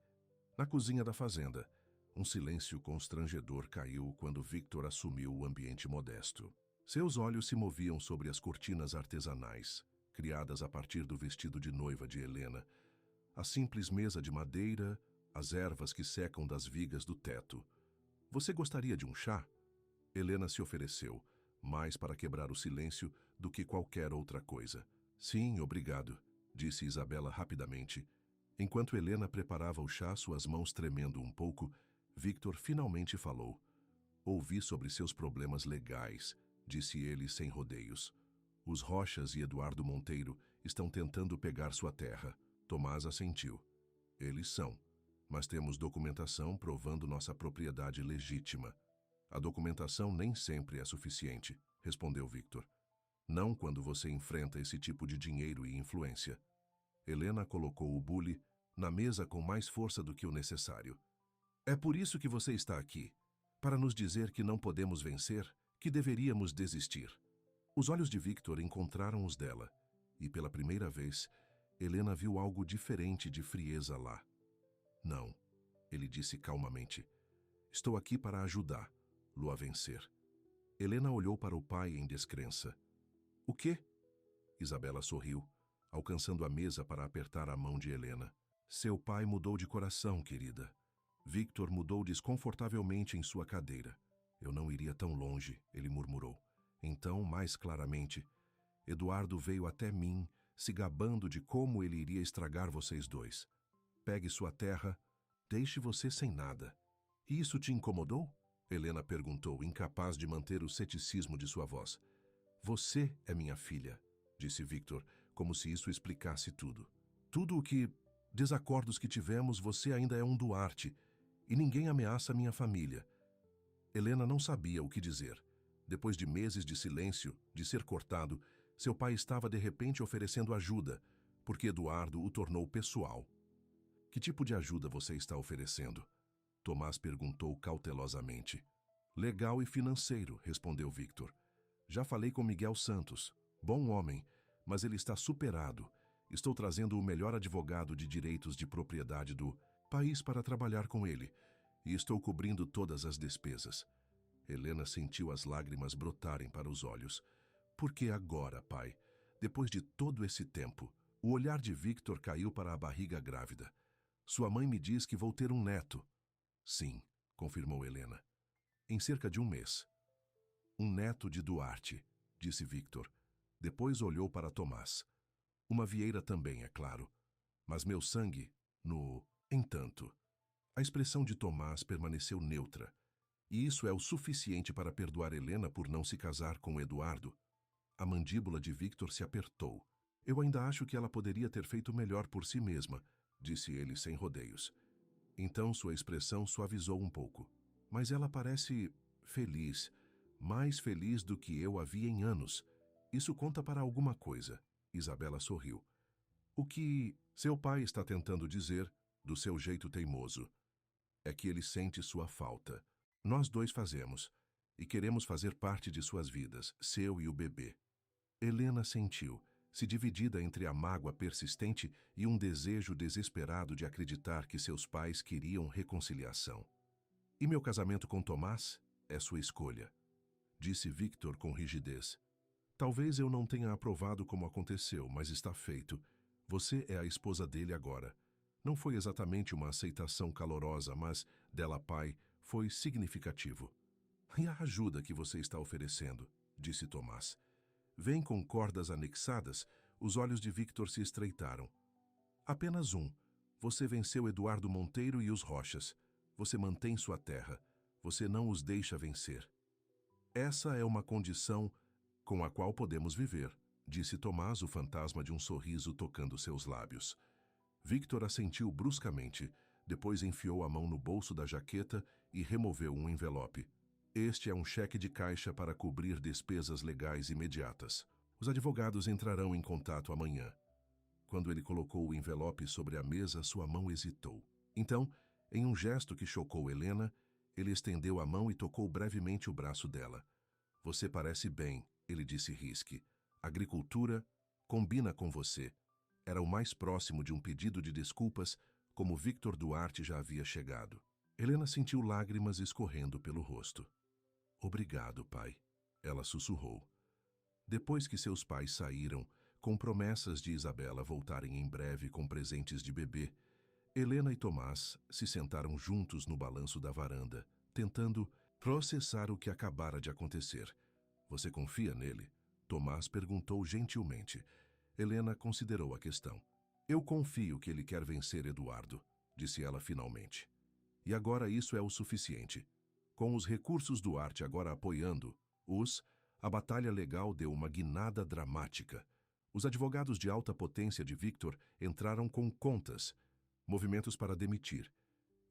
Na cozinha da fazenda, um silêncio constrangedor caiu quando Victor assumiu o ambiente modesto. Seus olhos se moviam sobre as cortinas artesanais, criadas a partir do vestido de noiva de Helena, a simples mesa de madeira, as ervas que secam das vigas do teto. Você gostaria de um chá? Helena se ofereceu, mais para quebrar o silêncio do que qualquer outra coisa. Sim, obrigado, disse Isabela rapidamente. Enquanto Helena preparava o chá, suas mãos tremendo um pouco, Victor finalmente falou. Ouvi sobre seus problemas legais, disse ele sem rodeios. Os Rochas e Eduardo Monteiro estão tentando pegar sua terra. Tomás assentiu. Eles são, mas temos documentação provando nossa propriedade legítima. A documentação nem sempre é suficiente, respondeu Victor. Não quando você enfrenta esse tipo de dinheiro e influência. Helena colocou o bule na mesa com mais força do que o necessário. É por isso que você está aqui, para nos dizer que não podemos vencer, que deveríamos desistir. Os olhos de Victor encontraram os dela, e pela primeira vez, Helena viu algo diferente de frieza lá. Não, ele disse calmamente. Estou aqui para ajudá-lo a vencer. Helena olhou para o pai em descrença. O quê? Isabela sorriu, alcançando a mesa para apertar a mão de Helena. Seu pai mudou de coração, querida. Victor mudou desconfortavelmente em sua cadeira. Eu não iria tão longe, ele murmurou. Então, mais claramente, Eduardo veio até mim, se gabando de como ele iria estragar vocês dois. Pegue sua terra, deixe você sem nada. E isso te incomodou? Helena perguntou, incapaz de manter o ceticismo de sua voz. Você é minha filha, disse Victor, como se isso explicasse tudo. Tudo o que... desacordos que tivemos, você ainda é um Duarte, e ninguém ameaça minha família. Helena não sabia o que dizer. Depois de meses de silêncio, de ser cortado, seu pai estava de repente oferecendo ajuda, porque Eduardo o tornou pessoal. Que tipo de ajuda você está oferecendo? Tomás perguntou cautelosamente. Legal e financeiro, respondeu Victor. Já falei com Miguel Santos. Bom homem, mas ele está superado. Estou trazendo o melhor advogado de direitos de propriedade do país para trabalhar com ele, e estou cobrindo todas as despesas. Helena sentiu as lágrimas brotarem para os olhos. Por que agora, pai? Depois de todo esse tempo, o olhar de Victor caiu para a barriga grávida. Sua mãe me diz que vou ter um neto. Sim, confirmou Helena. Em cerca de um mês. Um neto de Duarte, disse Victor. Depois olhou para Tomás. Uma vieira também, é claro. Mas meu sangue, no entanto. A expressão de Tomás permaneceu neutra. E isso é o suficiente para perdoar Helena por não se casar com Eduardo. A mandíbula de Victor se apertou. Eu ainda acho que ela poderia ter feito melhor por si mesma, disse ele sem rodeios. Então sua expressão suavizou um pouco. Mas ela parece feliz, mais feliz do que eu havia em anos. Isso conta para alguma coisa. Isabela sorriu. O que seu pai está tentando dizer, do seu jeito teimoso, é que ele sente sua falta. Nós dois fazemos, e queremos fazer parte de suas vidas, seu e o bebê. Helena sentiu, se dividida entre a mágoa persistente e um desejo desesperado de acreditar que seus pais queriam reconciliação. E meu casamento com Tomás é sua escolha, disse Victor com rigidez. Talvez eu não tenha aprovado como aconteceu, mas está feito. Você é a esposa dele agora. Não foi exatamente uma aceitação calorosa, mas, dela pai, foi significativo. E a ajuda que você está oferecendo, disse Tomás. Vem com cordas anexadas, os olhos de Victor se estreitaram. Apenas um. Você venceu Eduardo Monteiro e os Rochas. Você mantém sua terra. Você não os deixa vencer. Essa é uma condição com a qual podemos viver, disse Tomás, o fantasma de um sorriso tocando seus lábios. Victor assentiu bruscamente, depois enfiou a mão no bolso da jaqueta e removeu um envelope. Este é um cheque de caixa para cobrir despesas legais imediatas. Os advogados entrarão em contato amanhã. Quando ele colocou o envelope sobre a mesa, sua mão hesitou. Então, em um gesto que chocou Helena, ele estendeu a mão e tocou brevemente o braço dela. Você parece bem, ele disse risque. Agricultura combina com você. Era o mais próximo de um pedido de desculpas, como Victor Duarte já havia chegado. Helena sentiu lágrimas escorrendo pelo rosto. Obrigado, pai, ela sussurrou. Depois que seus pais saíram, com promessas de Isabela voltarem em breve com presentes de bebê, Helena e Tomás se sentaram juntos no balanço da varanda, tentando processar o que acabara de acontecer. Você confia nele? Tomás perguntou gentilmente. Helena considerou a questão. Eu confio que ele quer vencer Eduardo, disse ela finalmente. E agora isso é o suficiente. Com os recursos Duarte agora apoiando-os, a batalha legal deu uma guinada dramática. Os advogados de alta potência de Victor entraram com contas, movimentos para demitir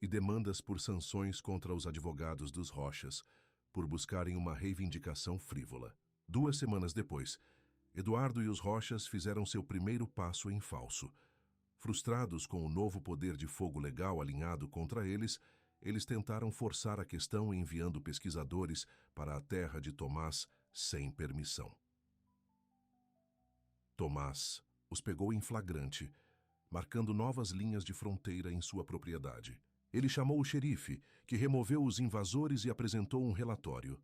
e demandas por sanções contra os advogados dos Rochas por buscarem uma reivindicação frívola. 2 semanas depois, Eduardo e os Rochas fizeram seu primeiro passo em falso. Frustrados com o novo poder de fogo legal alinhado contra eles, eles tentaram forçar a questão enviando pesquisadores para a terra de Tomás sem permissão. Tomás os pegou em flagrante, marcando novas linhas de fronteira em sua propriedade. Ele chamou o xerife, que removeu os invasores e apresentou um relatório.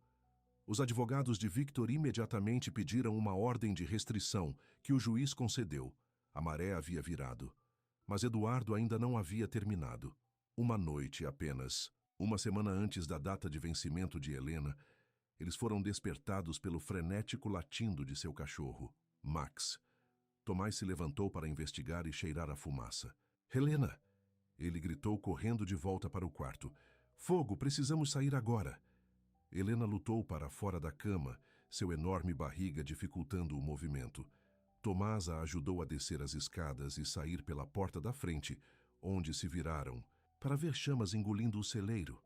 Os advogados de Victor imediatamente pediram uma ordem de restrição, que o juiz concedeu. A maré havia virado. Mas Eduardo ainda não havia terminado. Uma noite apenas, 1 semana antes da data de vencimento de Helena, eles foram despertados pelo frenético latindo de seu cachorro, Max. Tomás se levantou para investigar e cheirar a fumaça. Helena! Ele gritou correndo de volta para o quarto. Fogo, precisamos sair agora! Helena lutou para fora da cama, seu enorme barriga dificultando o movimento. Tomás a ajudou a descer as escadas e sair pela porta da frente, onde se viraram, para ver chamas engolindo o celeiro.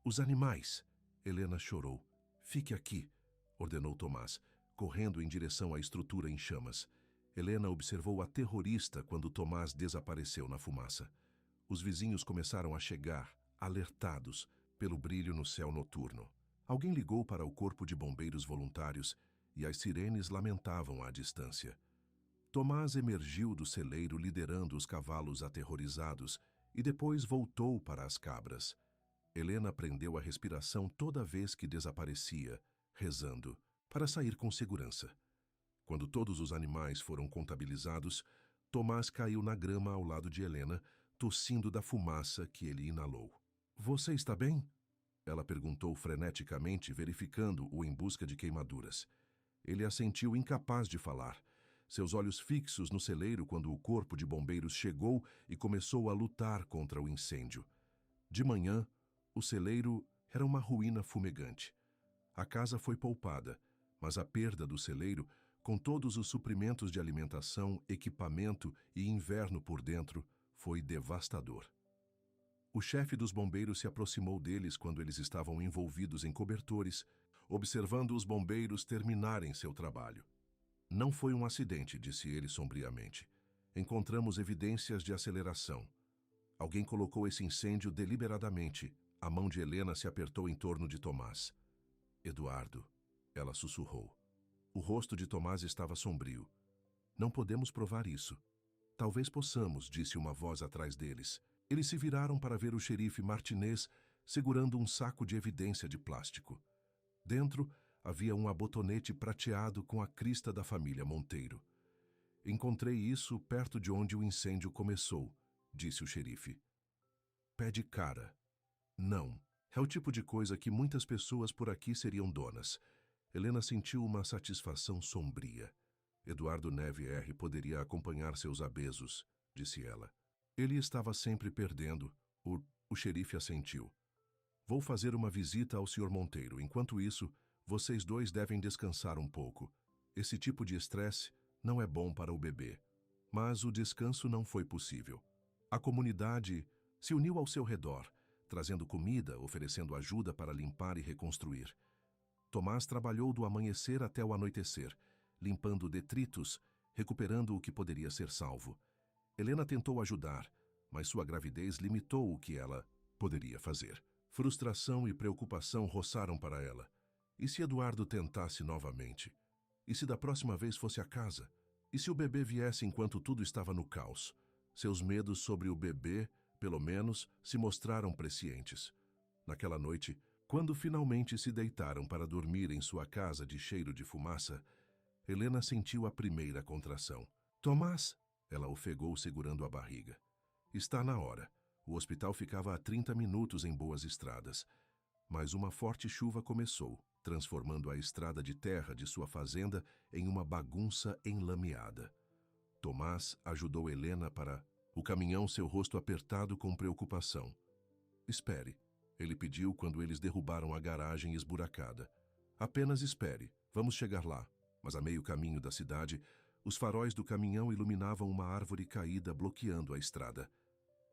Os animais! Helena chorou. Fique aqui, ordenou Tomás, correndo em direção à estrutura em chamas. Helena observou aterrorista quando Tomás desapareceu na fumaça. Os vizinhos começaram a chegar, alertados pelo brilho no céu noturno. Alguém ligou para o corpo de bombeiros voluntários e as sirenes lamentavam à distância. Tomás emergiu do celeiro liderando os cavalos aterrorizados e depois voltou para as cabras. Helena prendeu a respiração toda vez que desaparecia, rezando, para sair com segurança. Quando todos os animais foram contabilizados, Tomás caiu na grama ao lado de Helena, tossindo da fumaça que ele inalou. Você está bem? Ela perguntou freneticamente, verificando-o em busca de queimaduras. Ele assentiu incapaz de falar, seus olhos fixos no celeiro quando o corpo de bombeiros chegou e começou a lutar contra o incêndio. De manhã, o celeiro era uma ruína fumegante. A casa foi poupada, mas a perda do celeiro, com todos os suprimentos de alimentação, equipamento e inverno por dentro, foi devastador. O chefe dos bombeiros se aproximou deles quando eles estavam envolvidos em cobertores, observando os bombeiros terminarem seu trabalho. Não foi um acidente, disse ele sombriamente. Encontramos evidências de aceleração. Alguém colocou esse incêndio deliberadamente. A mão de Helena se apertou em torno de Tomás. Eduardo, ela sussurrou. O rosto de Tomás estava sombrio. Não podemos provar isso. Talvez possamos, disse uma voz atrás deles. Eles se viraram para ver o xerife Martinez segurando um saco de evidência de plástico. Dentro havia um abotonete prateado com a crista da família Monteiro. Encontrei isso perto de onde o incêndio começou, disse o xerife. Pé de cara. Não. É o tipo de coisa que muitas pessoas por aqui seriam donas. Helena sentiu uma satisfação sombria. Eduardo Neve R. poderia acompanhar seus abesos, disse ela. Ele estava sempre perdendo. O xerife assentiu. Vou fazer uma visita ao Sr. Monteiro. Enquanto isso, vocês dois devem descansar um pouco. Esse tipo de estresse não é bom para o bebê. Mas o descanso não foi possível. A comunidade se uniu ao seu redor, trazendo comida, oferecendo ajuda para limpar e reconstruir. Tomás trabalhou do amanhecer até o anoitecer, limpando detritos, recuperando o que poderia ser salvo. Helena tentou ajudar, mas sua gravidez limitou o que ela poderia fazer. Frustração e preocupação roçaram para ela. E se Eduardo tentasse novamente? E se da próxima vez fosse a casa? E se o bebê viesse enquanto tudo estava no caos? Seus medos sobre o bebê, pelo menos, se mostraram prescientes. Naquela noite, quando finalmente se deitaram para dormir em sua casa de cheiro de fumaça, Helena sentiu a primeira contração. Tomás! Ela ofegou segurando a barriga. Está na hora. O hospital ficava a 30 minutos em boas estradas. Mas uma forte chuva começou, transformando a estrada de terra de sua fazenda em uma bagunça enlameada. Tomás ajudou Helena para o caminhão, seu rosto apertado com preocupação. Espere, ele pediu quando eles derrubaram a garagem esburacada. Apenas espere, vamos chegar lá. Mas a meio caminho da cidade, os faróis do caminhão iluminavam uma árvore caída bloqueando a estrada.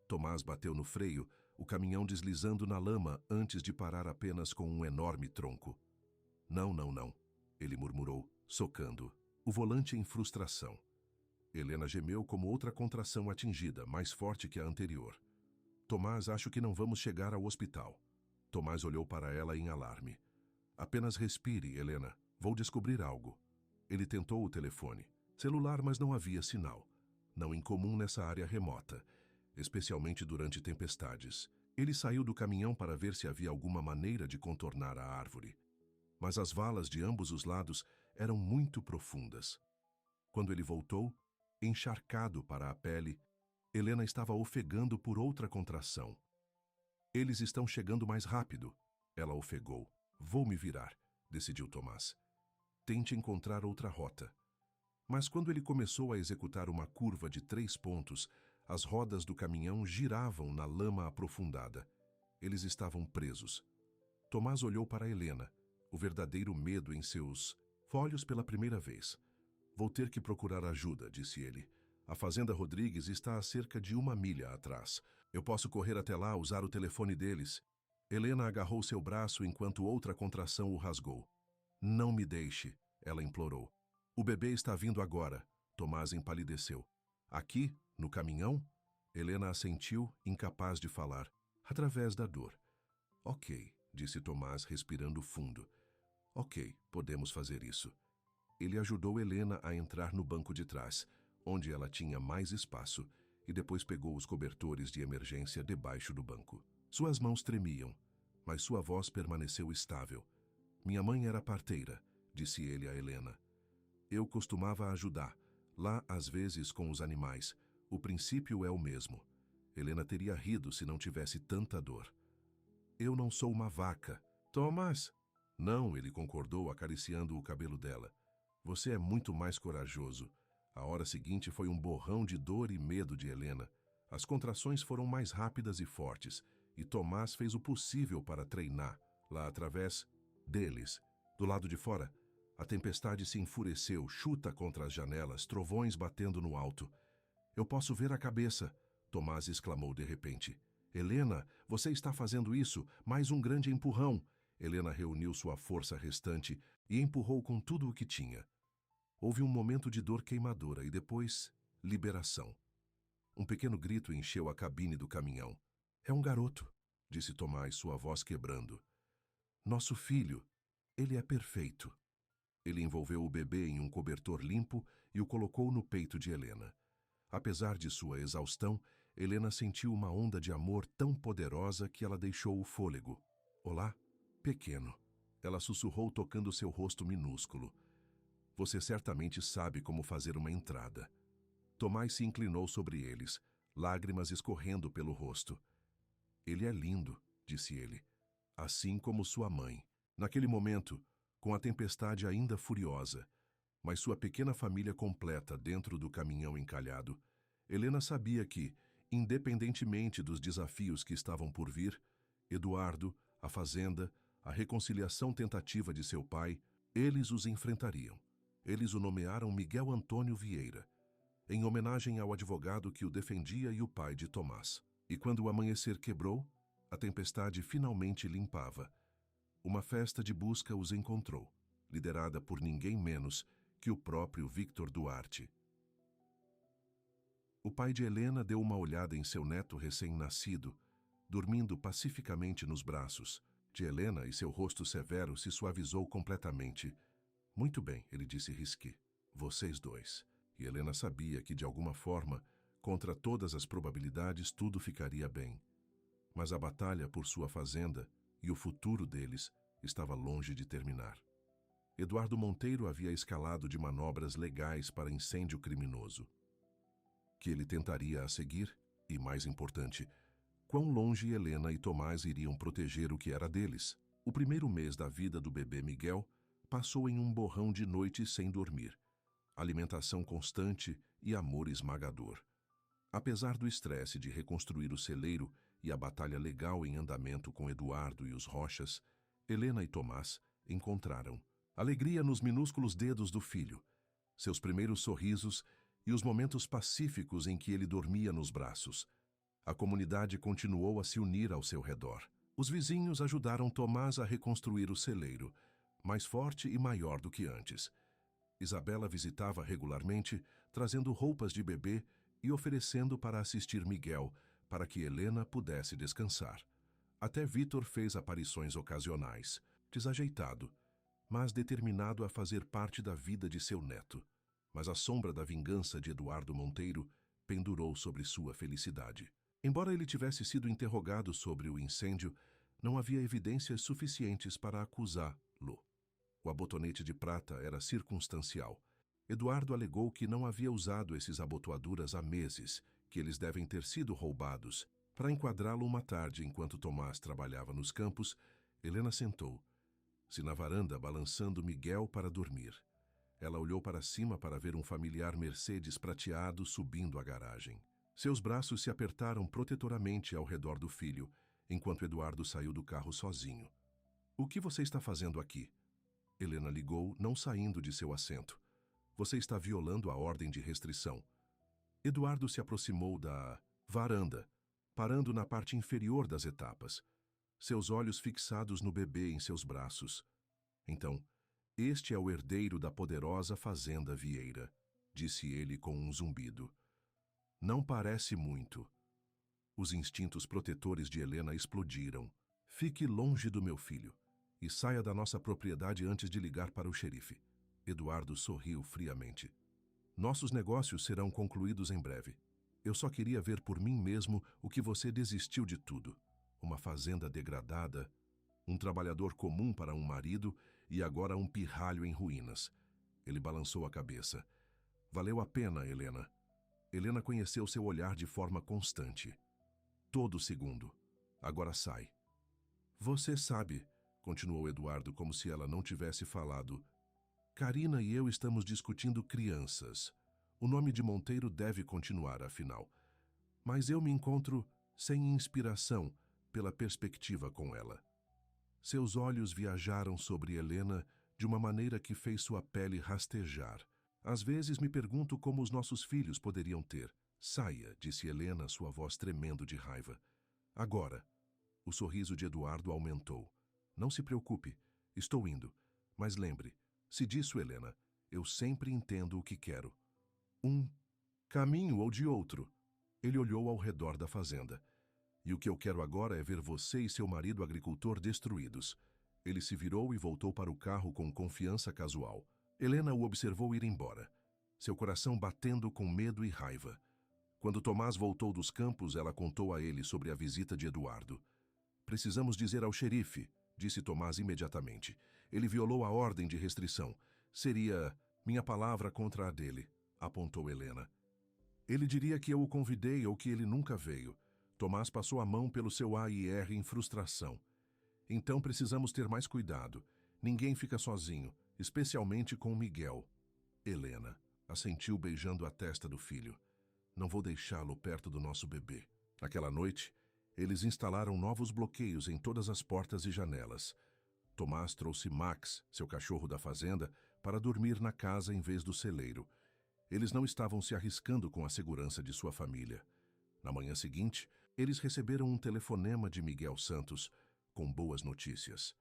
Tomás bateu no freio, o caminhão deslizando na lama antes de parar apenas com um enorme tronco. Não, não, não, ele murmurou, socando o volante em frustração. Helena gemeu como outra contração atingida, mais forte que a anterior. Tomás, acho que não vamos chegar ao hospital. Tomás olhou para ela em alarme. Apenas respire, Helena. Vou descobrir algo. Ele tentou o telefone. Celular, mas não havia sinal. Não incomum nessa área remota, especialmente durante tempestades. Ele saiu do caminhão para ver se havia alguma maneira de contornar a árvore. Mas as valas de ambos os lados eram muito profundas. Quando ele voltou, encharcado para a pele, Helena estava ofegando por outra contração. Eles estão chegando mais rápido, ela ofegou. Vou me virar, decidiu Tomás. Tente encontrar outra rota. Mas quando ele começou a executar uma curva de 3 pontos, as rodas do caminhão giravam na lama aprofundada. Eles estavam presos. Tomás olhou para Helena, o verdadeiro medo em seus olhos pela primeira vez. Vou ter que procurar ajuda, disse ele. A fazenda Rodrigues está a cerca de 1 milha atrás. Eu posso correr até lá, usar o telefone deles. Helena agarrou seu braço enquanto outra contração o rasgou. Não me deixe, ela implorou. O bebê está vindo agora. Tomás empalideceu. Aqui, no caminhão? Helena assentiu, incapaz de falar, através da dor. Ok, disse Tomás, respirando fundo. Ok, podemos fazer isso. Ele ajudou Helena a entrar no banco de trás, onde ela tinha mais espaço, e depois pegou os cobertores de emergência debaixo do banco. Suas mãos tremiam, mas sua voz permaneceu estável. Minha mãe era parteira, disse ele a Helena. Eu costumava ajudar, lá às vezes com os animais. O princípio é o mesmo. Helena teria rido se não tivesse tanta dor. Eu não sou uma vaca. Tomás? Não, ele concordou, acariciando o cabelo dela. Você é muito mais corajoso. A hora seguinte foi um borrão de dor e medo de Helena. As contrações foram mais rápidas e fortes, e Tomás fez o possível para treinar, lá através deles. Do lado de fora, a tempestade se enfureceu, chuta contra as janelas, trovões batendo no alto. Eu posso ver a cabeça, Tomás exclamou de repente. Helena, você está fazendo isso, mais um grande empurrão. Helena reuniu sua força restante e empurrou com tudo o que tinha. Houve um momento de dor queimadora e depois, liberação. Um pequeno grito encheu a cabine do caminhão. É um garoto, disse Tomás, sua voz quebrando. Nosso filho, ele é perfeito. Ele envolveu o bebê em um cobertor limpo e o colocou no peito de Helena. Apesar de sua exaustão, Helena sentiu uma onda de amor tão poderosa que ela deixou o fôlego. Olá, pequeno. Ela sussurrou tocando seu rosto minúsculo. Você certamente sabe como fazer uma entrada. Tomás se inclinou sobre eles, lágrimas escorrendo pelo rosto. Ele é lindo, disse ele, assim como sua mãe. Naquele momento, com a tempestade ainda furiosa, mas sua pequena família completa dentro do caminhão encalhado, Helena sabia que, independentemente dos desafios que estavam por vir, Eduardo, a fazenda, a reconciliação tentativa de seu pai, eles os enfrentariam. Eles o nomearam Miguel Antônio Vieira, em homenagem ao advogado que o defendia e o pai de Tomás. E quando o amanhecer quebrou, a tempestade finalmente limpava. Uma festa de busca os encontrou, liderada por ninguém menos que o próprio Victor Duarte. O pai de Helena deu uma olhada em seu neto recém-nascido, dormindo pacificamente nos braços de Helena, e seu rosto severo se suavizou completamente. Muito bem, ele disse Risque. Vocês dois. E Helena sabia que, de alguma forma, contra todas as probabilidades, tudo ficaria bem. Mas a batalha por sua fazenda e o futuro deles estava longe de terminar. Eduardo Monteiro havia escalado de manobras legais para incêndio criminoso. Que ele tentaria a seguir, e mais importante, quão longe Helena e Tomás iriam proteger o que era deles. O primeiro mês da vida do bebê Miguel passou em um borrão de noites sem dormir, alimentação constante e amor esmagador. Apesar do estresse de reconstruir o celeiro e a batalha legal em andamento com Eduardo e os Rochas, Helena e Tomás encontraram alegria nos minúsculos dedos do filho, seus primeiros sorrisos e os momentos pacíficos em que ele dormia nos braços. A comunidade continuou a se unir ao seu redor. Os vizinhos ajudaram Tomás a reconstruir o celeiro, mais forte e maior do que antes. Isabela visitava regularmente, trazendo roupas de bebê e oferecendo para assistir Miguel, para que Helena pudesse descansar. Até Vítor fez aparições ocasionais, desajeitado, mas determinado a fazer parte da vida de seu neto. Mas a sombra da vingança de Eduardo Monteiro pendurou sobre sua felicidade. Embora ele tivesse sido interrogado sobre o incêndio, não havia evidências suficientes para acusá-lo. O abotonete de prata era circunstancial. Eduardo alegou que não havia usado esses abotoaduras há meses, que eles devem ter sido roubados. Para enquadrá-lo uma tarde, enquanto Tomás trabalhava nos campos, Helena sentou-se na varanda, balançando Miguel para dormir. Ela olhou para cima para ver um familiar Mercedes prateado subindo a garagem. Seus braços se apertaram protetoramente ao redor do filho, enquanto Eduardo saiu do carro sozinho. — O que você está fazendo aqui? Helena ligou, não saindo de seu assento. — Você está violando a ordem de restrição. Eduardo se aproximou da varanda, parando na parte inferior das etapas, seus olhos fixados no bebê em seus braços. — Então, este é o herdeiro da poderosa fazenda Vieira, disse ele com um zumbido. Não parece muito. Os instintos protetores de Helena explodiram. Fique longe do meu filho e saia da nossa propriedade antes de ligar para o xerife. Eduardo sorriu friamente. Nossos negócios serão concluídos em breve. Eu só queria ver por mim mesmo o que você desistiu de tudo. Uma fazenda degradada, um trabalhador comum para um marido e agora um pirralho em ruínas. Ele balançou a cabeça. Valeu a pena, Helena. Helena conheceu seu olhar de forma constante. Todo segundo. Agora sai. Você sabe, continuou Eduardo como se ela não tivesse falado. Karina e eu estamos discutindo crianças. O nome de Monteiro deve continuar, afinal. Mas eu me encontro sem inspiração pela perspectiva com ela. Seus olhos viajaram sobre Helena de uma maneira que fez sua pele rastejar. Às vezes me pergunto como os nossos filhos poderiam ter. Saia, disse Helena, sua voz tremendo de raiva. Agora. O sorriso de Eduardo aumentou. Não se preocupe, estou indo. Mas lembre, se disso, Helena, eu sempre entendo o que quero. Um caminho ou de outro. Ele olhou ao redor da fazenda. E o que eu quero agora é ver você e seu marido agricultor destruídos. Ele se virou e voltou para o carro com confiança casual. Helena o observou ir embora, seu coração batendo com medo e raiva. Quando Tomás voltou dos campos, ela contou a ele sobre a visita de Eduardo. Precisamos dizer ao xerife, disse Tomás imediatamente. Ele violou a ordem de restrição. Seria minha palavra contra a dele, apontou Helena. Ele diria que eu o convidei ou que ele nunca veio. Tomás passou a mão pelo seu AIR em frustração. Então precisamos ter mais cuidado. Ninguém fica sozinho, especialmente com Miguel. Helena assentiu beijando a testa do filho. Não vou deixá-lo perto do nosso bebê. Naquela noite, eles instalaram novos bloqueios em todas as portas e janelas. Tomás trouxe Max, seu cachorro da fazenda, para dormir na casa em vez do celeiro. Eles não estavam se arriscando com a segurança de sua família. Na manhã seguinte, eles receberam um telefonema de Miguel Santos, com boas notícias.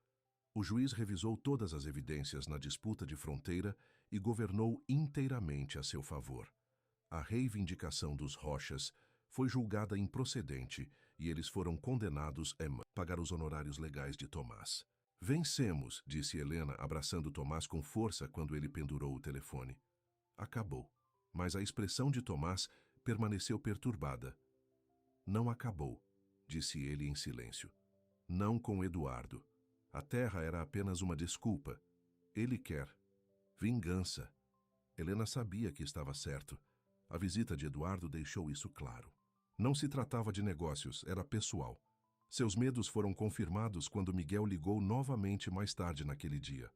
O juiz revisou todas as evidências na disputa de fronteira e governou inteiramente a seu favor. A reivindicação dos Rochas foi julgada improcedente e eles foram condenados a pagar os honorários legais de Tomás. Vencemos, disse Helena, abraçando Tomás com força quando ele pendurou o telefone. Acabou. Mas a expressão de Tomás permaneceu perturbada. Não acabou, disse ele em silêncio. Não com Eduardo. A terra era apenas uma desculpa. Ele quer vingança. Helena sabia que estava certo. A visita de Eduardo deixou isso claro. Não se tratava de negócios, era pessoal. Seus medos foram confirmados quando Miguel ligou novamente mais tarde naquele dia.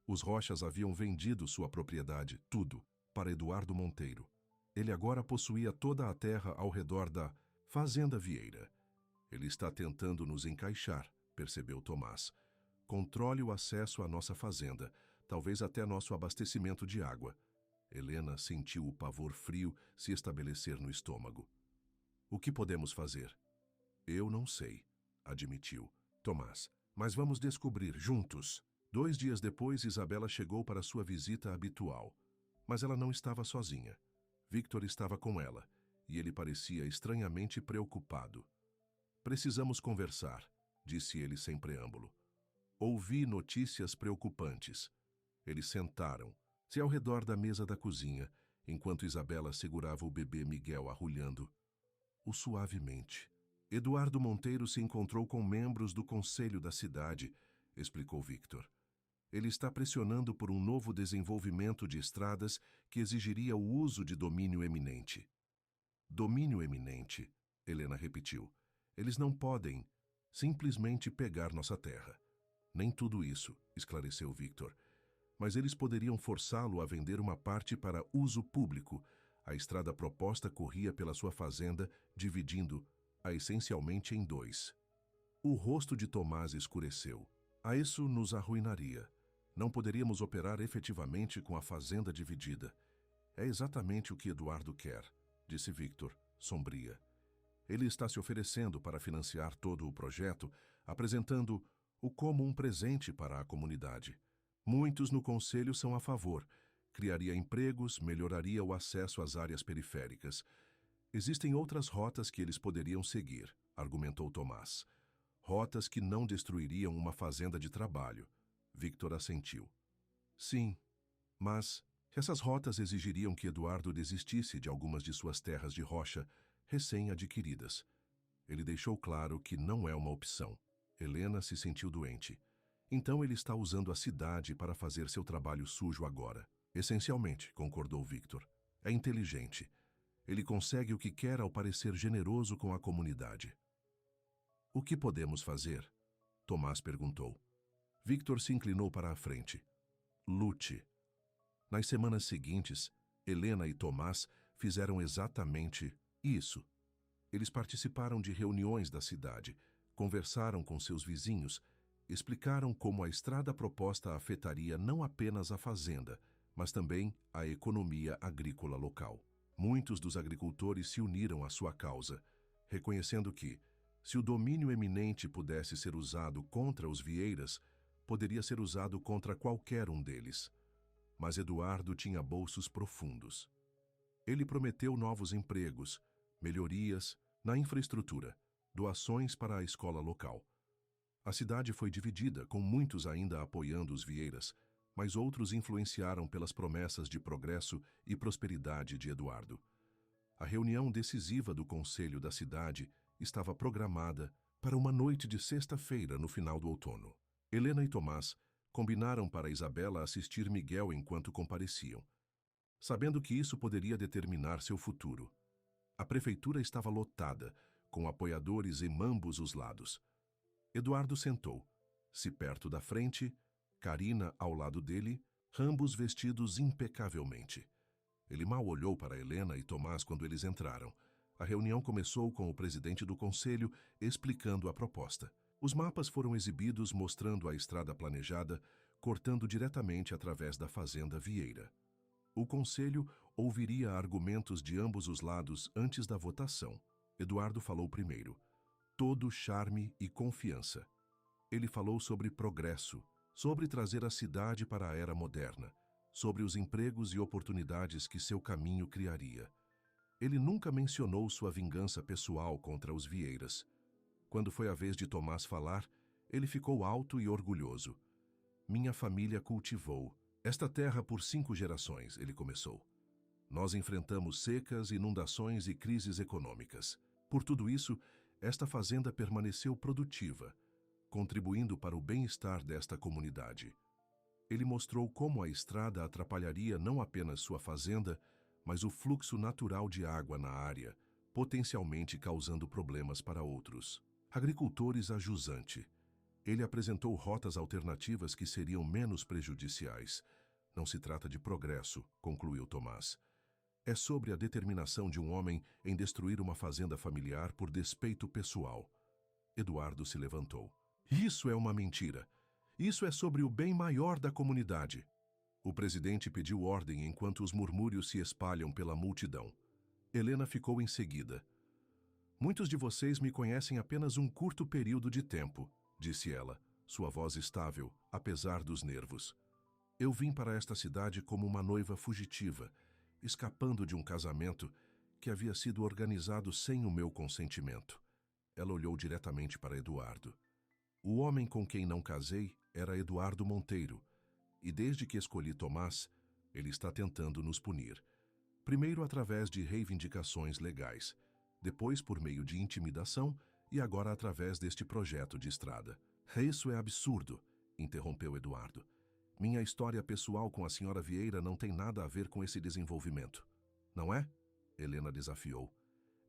Os Rochas haviam vendido sua propriedade, tudo, para Eduardo Monteiro. Ele agora possuía toda a terra ao redor da Fazenda Vieira. Ele está tentando nos encaixar, percebeu Tomás. Controle o acesso à nossa fazenda, talvez até nosso abastecimento de água. Helena sentiu o pavor frio se estabelecer no estômago. O que podemos fazer? Eu não sei, admitiu Tomás. Mas vamos descobrir juntos. 2 dias depois, Isabela chegou para sua visita habitual. Mas ela não estava sozinha. Victor estava com ela, e ele parecia estranhamente preocupado. Precisamos conversar, disse ele sem preâmbulo. Ouvi notícias preocupantes. Eles sentaram-se ao redor da mesa da cozinha, enquanto Isabela segurava o bebê Miguel arrulhando-o suavemente. Eduardo Monteiro se encontrou com membros do conselho da cidade, explicou Victor. Ele está pressionando por um novo desenvolvimento de estradas que exigiria o uso de domínio eminente. Domínio eminente, Helena repetiu. Eles não podem simplesmente pegar nossa terra. Nem tudo isso, esclareceu Victor. Mas eles poderiam forçá-lo a vender uma parte para uso público. A estrada proposta corria pela sua fazenda, dividindo-a essencialmente em 2. O rosto de Tomás escureceu. A isso nos arruinaria. Não poderíamos operar efetivamente com a fazenda dividida. É exatamente o que Eduardo quer, disse Victor, sombria. Ele está se oferecendo para financiar todo o projeto, apresentando-o como um presente para a comunidade. Muitos no conselho são a favor. Criaria empregos, melhoraria o acesso às áreas periféricas. Existem outras rotas que eles poderiam seguir, argumentou Tomás. Rotas que não destruiriam uma fazenda de trabalho. Victor assentiu. Sim, mas essas rotas exigiriam que Eduardo desistisse de algumas de suas terras de rocha recém-adquiridas. Ele deixou claro que não é uma opção. Helena se sentiu doente. Então ele está usando a cidade para fazer seu trabalho sujo agora. Essencialmente, concordou Victor. É inteligente. Ele consegue o que quer ao parecer generoso com a comunidade. O que podemos fazer? Tomás perguntou. Victor se inclinou para a frente. Lute. Nas semanas seguintes, Helena e Tomás fizeram exatamente isso. Eles participaram de reuniões da cidade, conversaram com seus vizinhos, explicaram como a estrada proposta afetaria não apenas a fazenda, mas também a economia agrícola local. Muitos dos agricultores se uniram à sua causa, reconhecendo que, se o domínio eminente pudesse ser usado contra os vieiras, poderia ser usado contra qualquer um deles. Mas Eduardo tinha bolsos profundos. Ele prometeu novos empregos, melhorias na infraestrutura, doações para a escola local. A cidade foi dividida, com muitos ainda apoiando os vieiras, mas outros influenciaram pelas promessas de progresso e prosperidade de Eduardo. A reunião decisiva do conselho da cidade estava programada para uma noite de sexta-feira no final do outono. Helena e Tomás combinaram para Isabela assistir Miguel enquanto compareciam, sabendo que isso poderia determinar seu futuro. A prefeitura estava lotada, com apoiadores em ambos os lados. Eduardo sentou-se perto da frente, Karina ao lado dele, ambos vestidos impecavelmente. Ele mal olhou para Helena e Tomás quando eles entraram. A reunião começou com o presidente do conselho explicando a proposta. Os mapas foram exibidos mostrando a estrada planejada, cortando diretamente através da fazenda Vieira. O conselho ouviria argumentos de ambos os lados antes da votação. Eduardo falou primeiro. Todo charme e confiança. Ele falou sobre progresso, sobre trazer a cidade para a era moderna, sobre os empregos e oportunidades que seu caminho criaria. Ele nunca mencionou sua vingança pessoal contra os vieiras. Quando foi a vez de Tomás falar, ele ficou alto e orgulhoso. Minha família cultivou esta terra por 5 gerações, ele começou. Nós enfrentamos secas, inundações e crises econômicas. Por tudo isso, esta fazenda permaneceu produtiva, contribuindo para o bem-estar desta comunidade. Ele mostrou como a estrada atrapalharia não apenas sua fazenda, mas o fluxo natural de água na área, potencialmente causando problemas para outros. Agricultores a jusante. Ele apresentou rotas alternativas que seriam menos prejudiciais. Não se trata de progresso, concluiu Tomás. É sobre a determinação de um homem em destruir uma fazenda familiar por despeito pessoal. Eduardo se levantou. Isso é uma mentira. Isso é sobre o bem maior da comunidade. O presidente pediu ordem enquanto os murmúrios se espalham pela multidão. Helena ficou em seguida. Muitos de vocês me conhecem apenas um curto período de tempo, disse ela, sua voz estável, apesar dos nervos. Eu vim para esta cidade como uma noiva fugitiva, escapando de um casamento que havia sido organizado sem o meu consentimento. Ela olhou diretamente para Eduardo. O homem com quem não casei era Eduardo Monteiro, e desde que escolhi Tomás, ele está tentando nos punir. Primeiro através de reivindicações legais, depois por meio de intimidação e agora através deste projeto de estrada. Isso é absurdo, interrompeu Eduardo. Minha história pessoal com a senhora Vieira não tem nada a ver com esse desenvolvimento. Não é? Helena desafiou.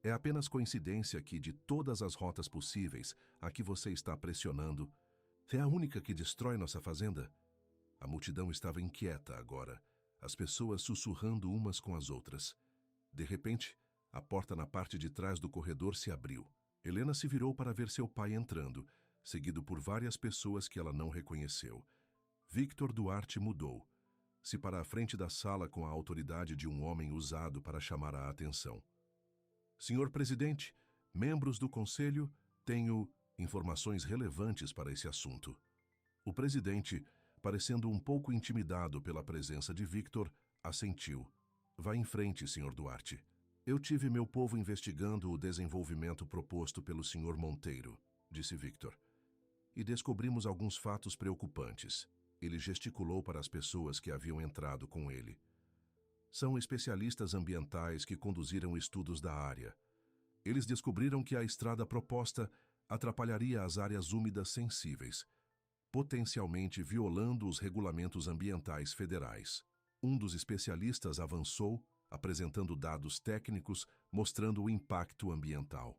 É apenas coincidência que, de todas as rotas possíveis a que você está pressionando, é a única que destrói nossa fazenda? A multidão estava inquieta agora, as pessoas sussurrando umas com as outras. De repente, a porta na parte de trás do corredor se abriu. Helena se virou para ver seu pai entrando, seguido por várias pessoas que ela não reconheceu. Victor Duarte mudou. Se para a frente da sala com a autoridade de um homem usado para chamar a atenção. Senhor presidente, membros do conselho, tenho informações relevantes para esse assunto. O presidente, parecendo um pouco intimidado pela presença de Victor, assentiu. Vá em frente, senhor Duarte. Eu tive meu povo investigando o desenvolvimento proposto pelo senhor Monteiro, disse Victor. E descobrimos alguns fatos preocupantes. Ele gesticulou para as pessoas que haviam entrado com ele. São especialistas ambientais que conduziram estudos da área. Eles descobriram que a estrada proposta atrapalharia as áreas úmidas sensíveis, potencialmente violando os regulamentos ambientais federais. Um dos especialistas avançou, apresentando dados técnicos mostrando o impacto ambiental.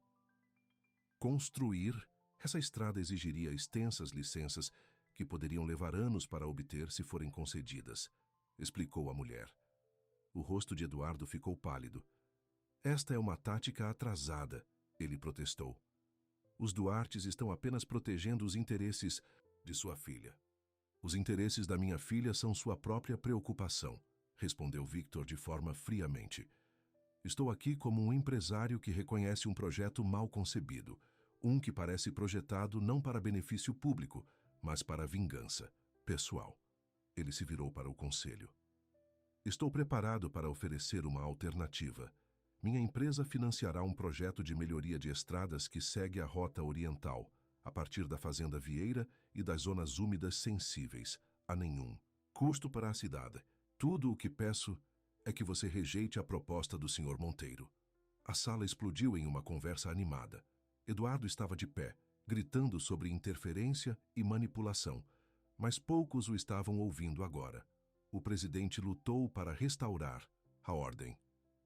Construir essa estrada exigiria extensas licenças que poderiam levar anos para obter se forem concedidas, explicou a mulher. O rosto de Eduardo ficou pálido. Esta é uma tática atrasada, ele protestou. Os Duartes estão apenas protegendo os interesses de sua filha. Os interesses da minha filha são sua própria preocupação, respondeu Victor de forma friamente. Estou aqui como um empresário que reconhece um projeto mal concebido, um que parece projetado não para benefício público, mas para vingança pessoal. Ele se virou para o conselho. Estou preparado para oferecer uma alternativa. Minha empresa financiará um projeto de melhoria de estradas que segue a rota oriental, a partir da Fazenda Vieira e das zonas úmidas sensíveis, a nenhum custo para a cidade. Tudo o que peço é que você rejeite a proposta do Sr. Monteiro. A sala explodiu em uma conversa animada. Eduardo estava de pé, gritando sobre interferência e manipulação, mas poucos o estavam ouvindo agora. O presidente lutou para restaurar a ordem.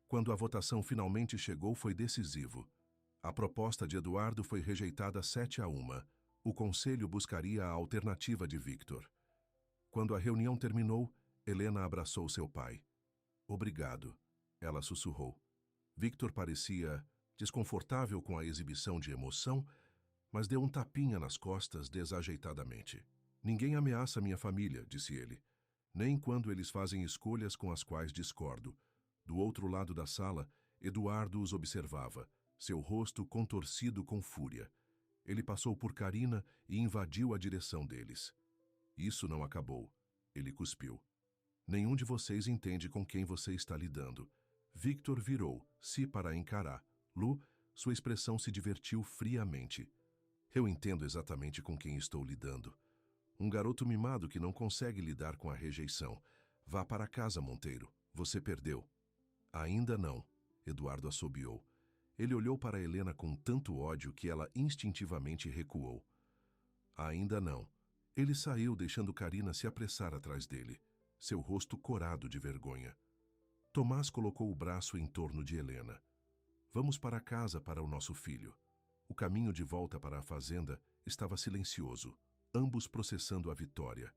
Quando a votação finalmente chegou, foi decisivo. A proposta de Eduardo foi rejeitada 7-1. O conselho buscaria a alternativa de Victor. Quando a reunião terminou, Helena abraçou seu pai. Obrigado, ela sussurrou. Victor parecia desconfortável com a exibição de emoção, mas deu um tapinha nas costas desajeitadamente. Ninguém ameaça minha família, disse ele, nem quando eles fazem escolhas com as quais discordo. Do outro lado da sala, Eduardo os observava, seu rosto contorcido com fúria. Ele passou por Karina e invadiu a direção deles. Isso não acabou. Ele cuspiu. Nenhum de vocês entende com quem você está lidando. Victor virou-se para encarar. Lu, sua expressão se divertiu friamente. Eu entendo exatamente com quem estou lidando. Um garoto mimado que não consegue lidar com a rejeição. Vá para casa, Monteiro. Você perdeu. Ainda não, Eduardo assobiou. Ele olhou para Helena com tanto ódio que ela instintivamente recuou. Ainda não. Ele saiu, deixando Karina se apressar atrás dele, seu rosto corado de vergonha. Tomás colocou o braço em torno de Helena. Vamos para casa para o nosso filho. O caminho de volta para a fazenda estava silencioso, ambos processando a vitória.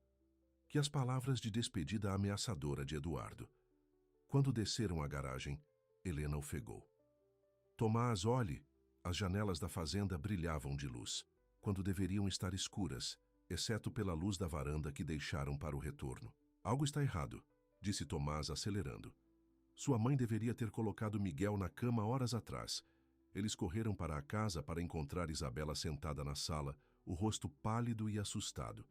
Que as palavras de despedida ameaçadora de Eduardo. Quando desceram a garagem, Helena ofegou. Tomás, olhe! As janelas da fazenda brilhavam de luz, quando deveriam estar escuras, exceto pela luz da varanda que deixaram para o retorno. Algo está errado, disse Tomás acelerando. Sua mãe deveria ter colocado Miguel na cama horas atrás. Eles correram para a casa para encontrar Isabela sentada na sala, o rosto pálido e assustado.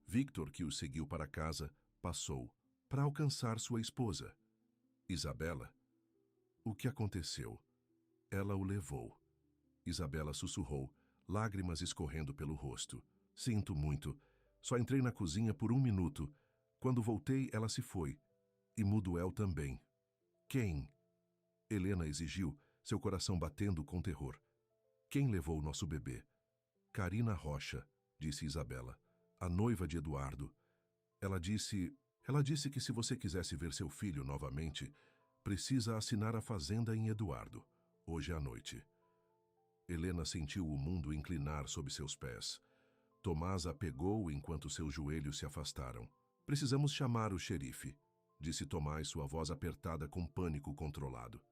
Victor, que os seguiu para casa, passou para alcançar sua esposa. Isabela? O que aconteceu? Ela o levou. Isabela sussurrou, lágrimas escorrendo pelo rosto. Sinto muito. Só entrei na cozinha por 1 minuto. Quando voltei, ela se foi. E Muduel também. Quem? Helena exigiu, seu coração batendo com terror. Quem levou nosso bebê? Carina Rocha, disse Isabela, a noiva de Eduardo. Ela disse que se você quisesse ver seu filho novamente, precisa assinar a fazenda em Eduardo, hoje à noite. Helena sentiu o mundo inclinar sob seus pés. Tomás a pegou enquanto seus joelhos se afastaram. Precisamos chamar o xerife, disse Tomás, sua voz apertada com pânico controlado.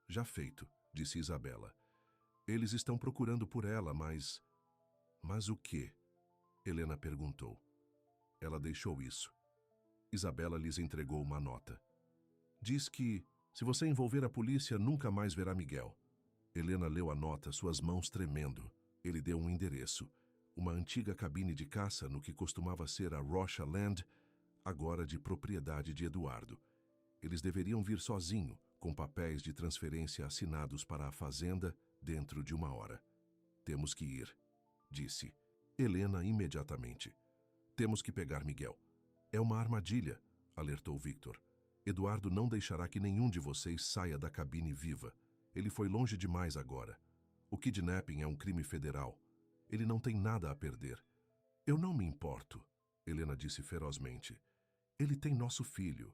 Já feito, disse Isabela. Eles estão procurando por ela, mas... Mas o quê? Helena perguntou. Ela deixou isso. Isabela lhes entregou uma nota. Diz que, se você envolver a polícia, nunca mais verá Miguel. Helena leu a nota, suas mãos tremendo. Ele deu um endereço. Uma antiga cabine de caça no que costumava ser a Rocha Land, agora de propriedade de Eduardo. Eles deveriam vir sozinho, com papéis de transferência assinados para a fazenda dentro de 1 hora. Temos que ir, disse Helena imediatamente. Temos que pegar Miguel. É uma armadilha, alertou Victor. Eduardo não deixará que nenhum de vocês saia da cabine viva. Ele foi longe demais agora. O kidnapping é um crime federal. Ele não tem nada a perder. Eu não me importo, Helena disse ferozmente. Ele tem nosso filho.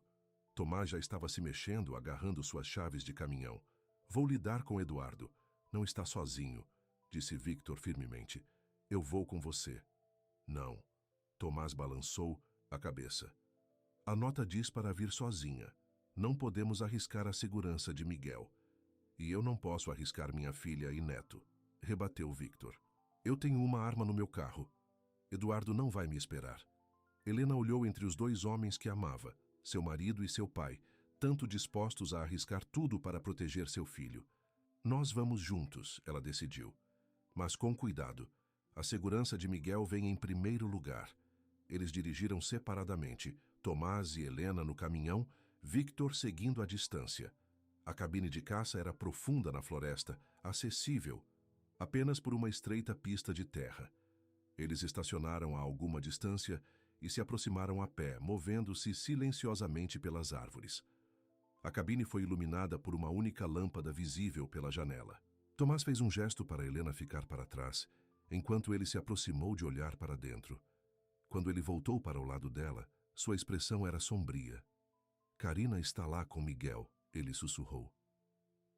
Tomás já estava se mexendo, agarrando suas chaves de caminhão. Vou lidar com Eduardo. Não está sozinho, disse Victor firmemente. Eu vou com você. Não. Tomás balançou a cabeça. A nota diz para vir sozinha. Não podemos arriscar a segurança de Miguel. E eu não posso arriscar minha filha e neto, rebateu Victor. Eu tenho uma arma no meu carro. Eduardo não vai me esperar. Helena olhou entre os 2 homens que amava, seu marido e seu pai, tanto dispostos a arriscar tudo para proteger seu filho. Nós vamos juntos, ela decidiu. Mas com cuidado. A segurança de Miguel vem em primeiro lugar. Eles dirigiram separadamente, Tomás e Helena no caminhão, Victor seguindo à distância. A cabine de caça era profunda na floresta, acessível, apenas por uma estreita pista de terra. Eles estacionaram a alguma distância e se aproximaram a pé, movendo-se silenciosamente pelas árvores. A cabine foi iluminada por uma única lâmpada visível pela janela. Tomás fez um gesto para Helena ficar para trás, enquanto ele se aproximou de olhar para dentro. Quando ele voltou para o lado dela, sua expressão era sombria. Carina está lá com Miguel, ele sussurrou.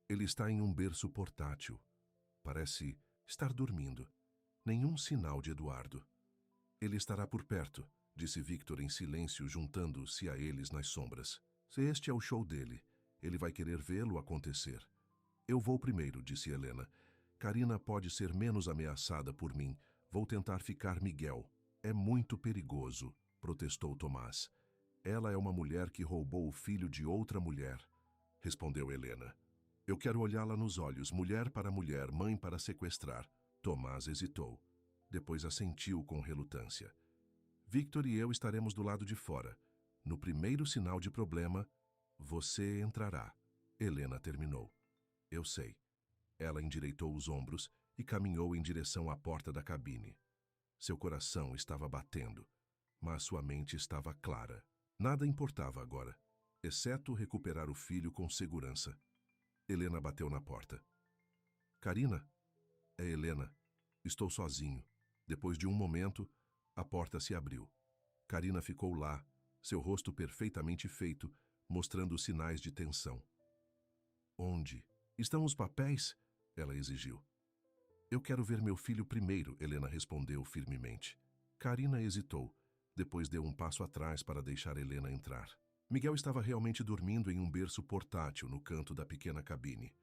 Ele está em um berço portátil. Parece estar dormindo. Nenhum sinal de Eduardo. Ele estará por perto, disse Victor em silêncio, juntando-se a eles nas sombras. Se este é o show dele, ele vai querer vê-lo acontecer. Eu vou primeiro, disse Helena. Carina pode ser menos ameaçada por mim. Vou tentar ficar Miguel. É muito perigoso, protestou Tomás. Ela é uma mulher que roubou o filho de outra mulher, respondeu Helena. Eu quero olhá-la nos olhos, mulher para mulher, mãe para sequestrar. Tomás hesitou. Depois assentiu com relutância. Victor e eu estaremos do lado de fora. No primeiro sinal de problema, você entrará. Helena terminou. Eu sei. Ela endireitou os ombros e caminhou em direção à porta da cabine. Seu coração estava batendo, mas sua mente estava clara. Nada importava agora, exceto recuperar o filho com segurança. Helena bateu na porta. Carina? É Helena. Estou sozinho. Depois de um momento, a porta se abriu. Carina ficou lá, seu rosto perfeitamente feito, mostrando sinais de tensão. Onde? Estão os papéis? Ela exigiu. Eu quero ver meu filho primeiro, Helena respondeu firmemente. Carina hesitou, depois deu um passo atrás para deixar Helena entrar. Miguel estava realmente dormindo em um berço portátil no canto da pequena cabine.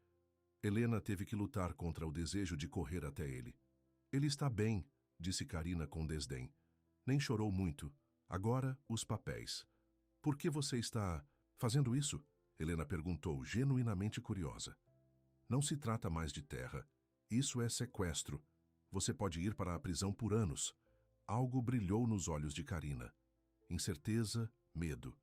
Helena teve que lutar contra o desejo de correr até ele. Ele está bem, disse Carina com desdém. Nem chorou muito. Agora, os papéis. Por que você está fazendo isso? Helena perguntou, genuinamente curiosa. Não se trata mais de terra. Isso é sequestro. Você pode ir para a prisão por anos. Algo brilhou nos olhos de Karina. Incerteza, medo.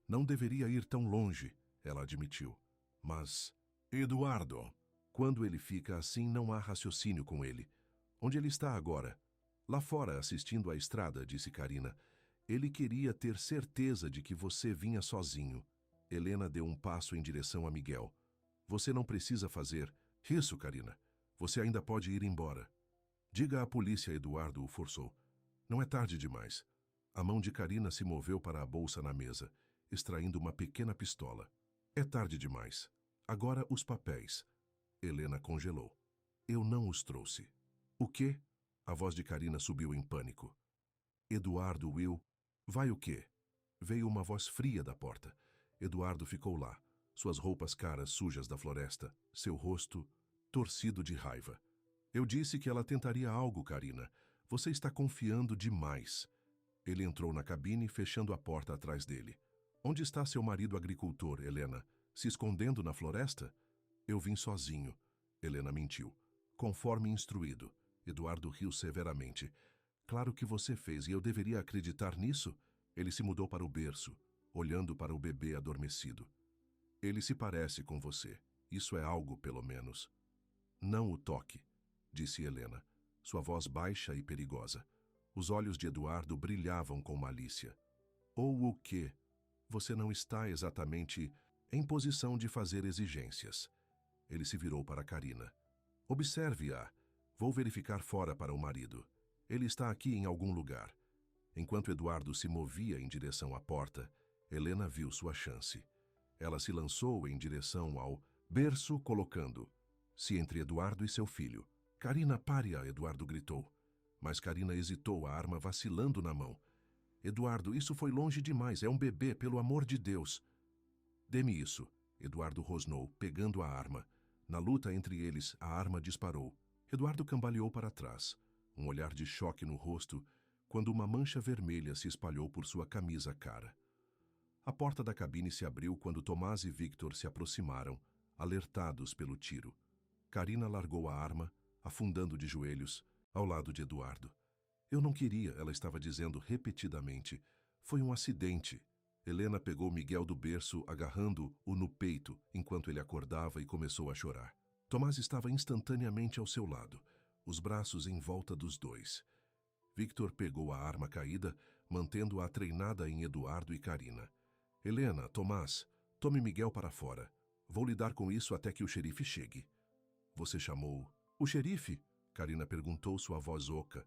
Não deveria ir tão longe, ela admitiu. Mas, Eduardo, quando ele fica assim não há raciocínio com ele. Onde ele está agora? Lá fora, assistindo à estrada, disse Karina. Ele queria ter certeza de que você vinha sozinho. Helena deu um passo em direção a Miguel. Você não precisa fazer isso, Karina. Você ainda pode ir embora. Diga à polícia, Eduardo o forçou. Não é tarde demais. A mão de Karina se moveu para a bolsa na mesa, extraindo uma pequena pistola. É tarde demais. Agora os papéis. Helena congelou. Eu não os trouxe. O quê? A voz de Karina subiu em pânico. Eduardo, Will. Vai o quê? Veio uma voz fria da porta. Eduardo ficou lá, suas roupas caras sujas da floresta, seu rosto torcido de raiva. Eu disse que ela tentaria algo, Karina. Você está confiando demais. Ele entrou na cabine, fechando a porta atrás dele. Onde está seu marido agricultor, Helena? Se escondendo na floresta? Eu vim sozinho. Helena mentiu. Conforme instruído. Eduardo riu severamente. Claro que você fez, e eu deveria acreditar nisso? Ele se mudou para o berço, olhando para o bebê adormecido. Ele se parece com você. Isso é algo, pelo menos. Não o toque, disse Helena, sua voz baixa e perigosa. Os olhos de Eduardo brilhavam com malícia. Ou o quê? Você não está exatamente em posição de fazer exigências. Ele se virou para Karina. Observe-a. Vou verificar fora para o marido. Ele está aqui em algum lugar. Enquanto Eduardo se movia em direção à porta, Helena viu sua chance. Ela se lançou em direção ao berço, colocando-se entre Eduardo e seu filho. Karina, pare-a, Eduardo gritou. Mas Karina hesitou, a arma vacilando na mão. Eduardo, isso foi longe demais, é um bebê, pelo amor de Deus. Dê-me isso, Eduardo rosnou, pegando a arma. Na luta entre eles, a arma disparou. Eduardo cambaleou para trás, um olhar de choque no rosto, quando uma mancha vermelha se espalhou por sua camisa cara. A porta da cabine se abriu quando Tomás e Victor se aproximaram, alertados pelo tiro. Karina largou a arma, afundando de joelhos, ao lado de Eduardo. Eu não queria, ela estava dizendo repetidamente. Foi um acidente. Helena pegou Miguel do berço, agarrando-o no peito, enquanto ele acordava e começou a chorar. Tomás estava instantaneamente ao seu lado, os braços em volta dos dois. Victor pegou a arma caída, mantendo-a treinada em Eduardo e Karina. Helena, Tomás, tome Miguel para fora. Vou lidar com isso até que o xerife chegue. Você chamou o xerife? Karina perguntou, sua voz oca.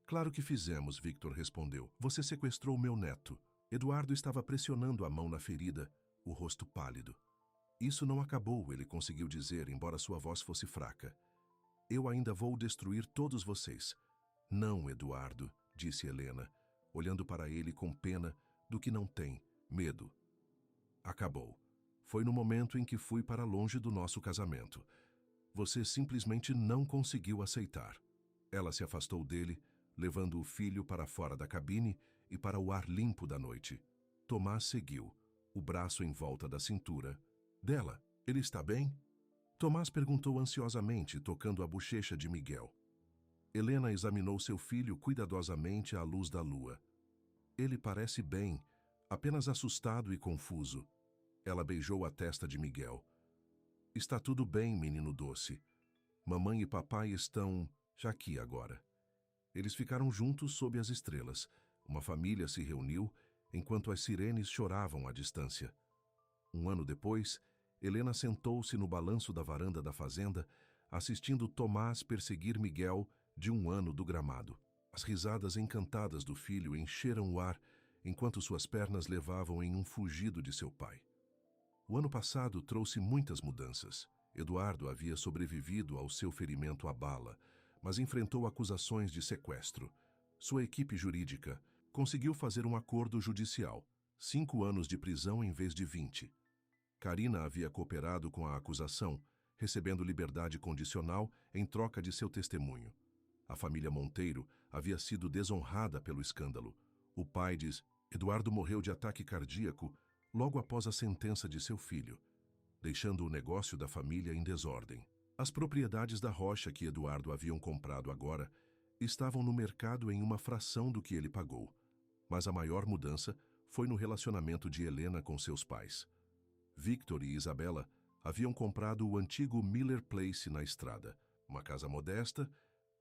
Claro que fizemos, Victor respondeu. Você sequestrou meu neto. Eduardo estava pressionando a mão na ferida, o rosto pálido. Isso não acabou, ele conseguiu dizer, embora sua voz fosse fraca. Eu ainda vou destruir todos vocês. Não, Eduardo, disse Helena, olhando para ele com pena do que não tem, medo. Acabou. Foi no momento em que fui para longe do nosso casamento. Você simplesmente não conseguiu aceitar. Ela se afastou dele, levando o filho para fora da cabine e para o ar limpo da noite. Tomás seguiu, o braço em volta da cintura dela. Ele está bem? Tomás perguntou ansiosamente, tocando a bochecha de Miguel. Helena examinou seu filho cuidadosamente à luz da lua. Ele parece bem, apenas assustado e confuso. Ela beijou a testa de Miguel. Está tudo bem, menino doce. Mamãe e papai estão já aqui agora. Eles ficaram juntos sob as estrelas. Uma família se reuniu enquanto as sirenes choravam à distância. Um ano depois, Helena sentou-se no balanço da varanda da fazenda, assistindo Tomás perseguir Miguel de 1 ano do gramado. As risadas encantadas do filho encheram o ar enquanto suas pernas levavam em um fugido de seu pai. O ano passado trouxe muitas mudanças. Eduardo havia sobrevivido ao seu ferimento à bala, mas enfrentou acusações de sequestro. Sua equipe jurídica conseguiu fazer um acordo judicial, 5 anos de prisão em vez de 20. Karina havia cooperado com a acusação, recebendo liberdade condicional em troca de seu testemunho. A família Monteiro havia sido desonrada pelo escândalo. O pai diz: Eduardo morreu de ataque cardíaco logo após a sentença de seu filho, deixando o negócio da família em desordem. As propriedades da rocha que Eduardo haviam comprado agora estavam no mercado em uma fração do que ele pagou. Mas a maior mudança foi no relacionamento de Helena com seus pais. Victor e Isabela haviam comprado o antigo Miller Place na estrada, uma casa modesta,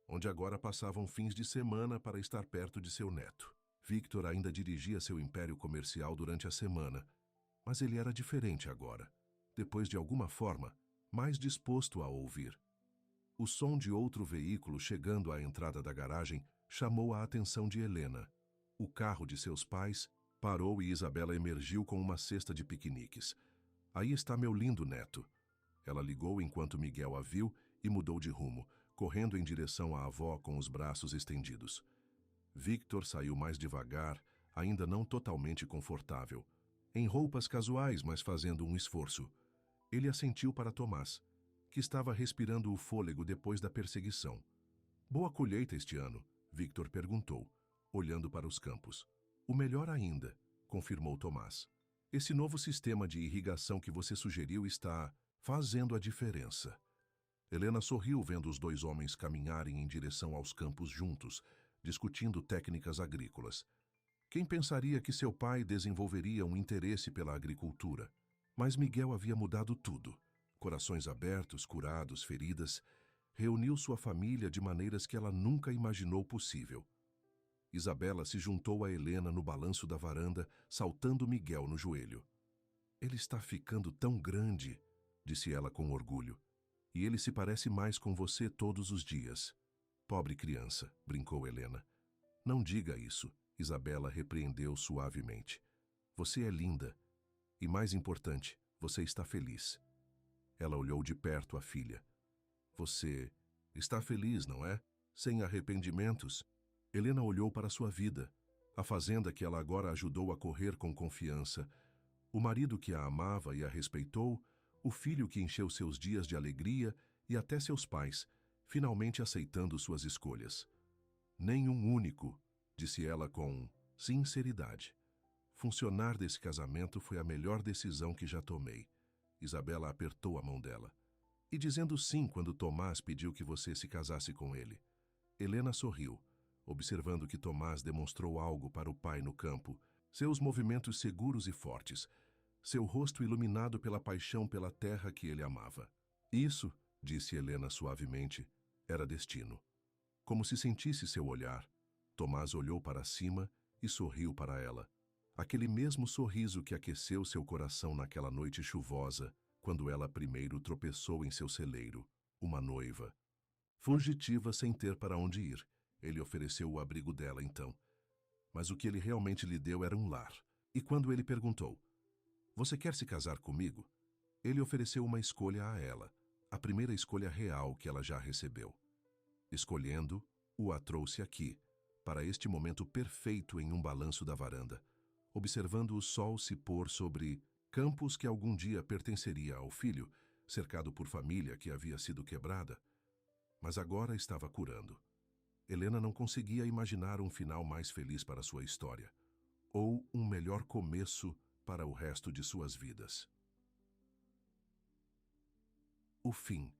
onde agora passavam fins de semana para estar perto de seu neto. Victor ainda dirigia seu império comercial durante a semana, mas ele era diferente agora, depois de alguma forma, mais disposto a ouvir. O som de outro veículo chegando à entrada da garagem chamou a atenção de Helena. O carro de seus pais parou e Isabela emergiu com uma cesta de piqueniques. Aí está meu lindo neto. Ela ligou enquanto Miguel a viu e mudou de rumo, correndo em direção à avó com os braços estendidos. Victor saiu mais devagar, ainda não totalmente confortável. Em roupas casuais, mas fazendo um esforço. Ele assentiu para Tomás, que estava respirando o fôlego depois da perseguição. Boa colheita este ano, Victor perguntou, olhando para os campos. O melhor ainda, confirmou Tomás. Esse novo sistema de irrigação que você sugeriu está fazendo a diferença. Helena sorriu vendo os dois homens caminharem em direção aos campos juntos, discutindo técnicas agrícolas. Quem pensaria que seu pai desenvolveria um interesse pela agricultura? Mas Miguel havia mudado tudo. Corações abertos, curados, feridas. Reuniu sua família de maneiras que ela nunca imaginou possível. Isabela se juntou a Helena no balanço da varanda, saltando Miguel no joelho. Ele está ficando tão grande, disse ela com orgulho. E ele se parece mais com você todos os dias. Pobre criança, brincou Helena. Não diga isso, Isabela repreendeu suavemente. Você é linda. E mais importante, você está feliz. Ela olhou de perto a filha. Você está feliz, não é? Sem arrependimentos? Helena olhou para sua vida, a fazenda que ela agora ajudou a correr com confiança, o marido que a amava e a respeitou, o filho que encheu seus dias de alegria e até seus pais, finalmente aceitando suas escolhas. Nenhum único, disse ela com sinceridade. Funcionar desse casamento foi a melhor decisão que já tomei. Isabela apertou a mão dela. E dizendo sim quando Tomás pediu que você se casasse com ele. Helena sorriu, observando que Tomás demonstrou algo para o pai no campo, seus movimentos seguros e fortes, seu rosto iluminado pela paixão pela terra que ele amava. Isso, disse Helena suavemente, era destino. Como se sentisse seu olhar, Tomás olhou para cima e sorriu para ela. Aquele mesmo sorriso que aqueceu seu coração naquela noite chuvosa, quando ela primeiro tropeçou em seu celeiro, uma noiva. Fugitiva sem ter para onde ir, ele ofereceu o abrigo dela então. Mas o que ele realmente lhe deu era um lar. E quando ele perguntou, você quer se casar comigo? Ele ofereceu uma escolha a ela, a primeira escolha real que ela já recebeu. Escolhendo, a trouxe aqui, para este momento perfeito em um balanço da varanda, observando o sol se pôr sobre campos que algum dia pertenceria ao filho, cercado por família que havia sido quebrada, mas agora estava curando. Helena não conseguia imaginar um final mais feliz para sua história, ou um melhor começo para o resto de suas vidas. O fim.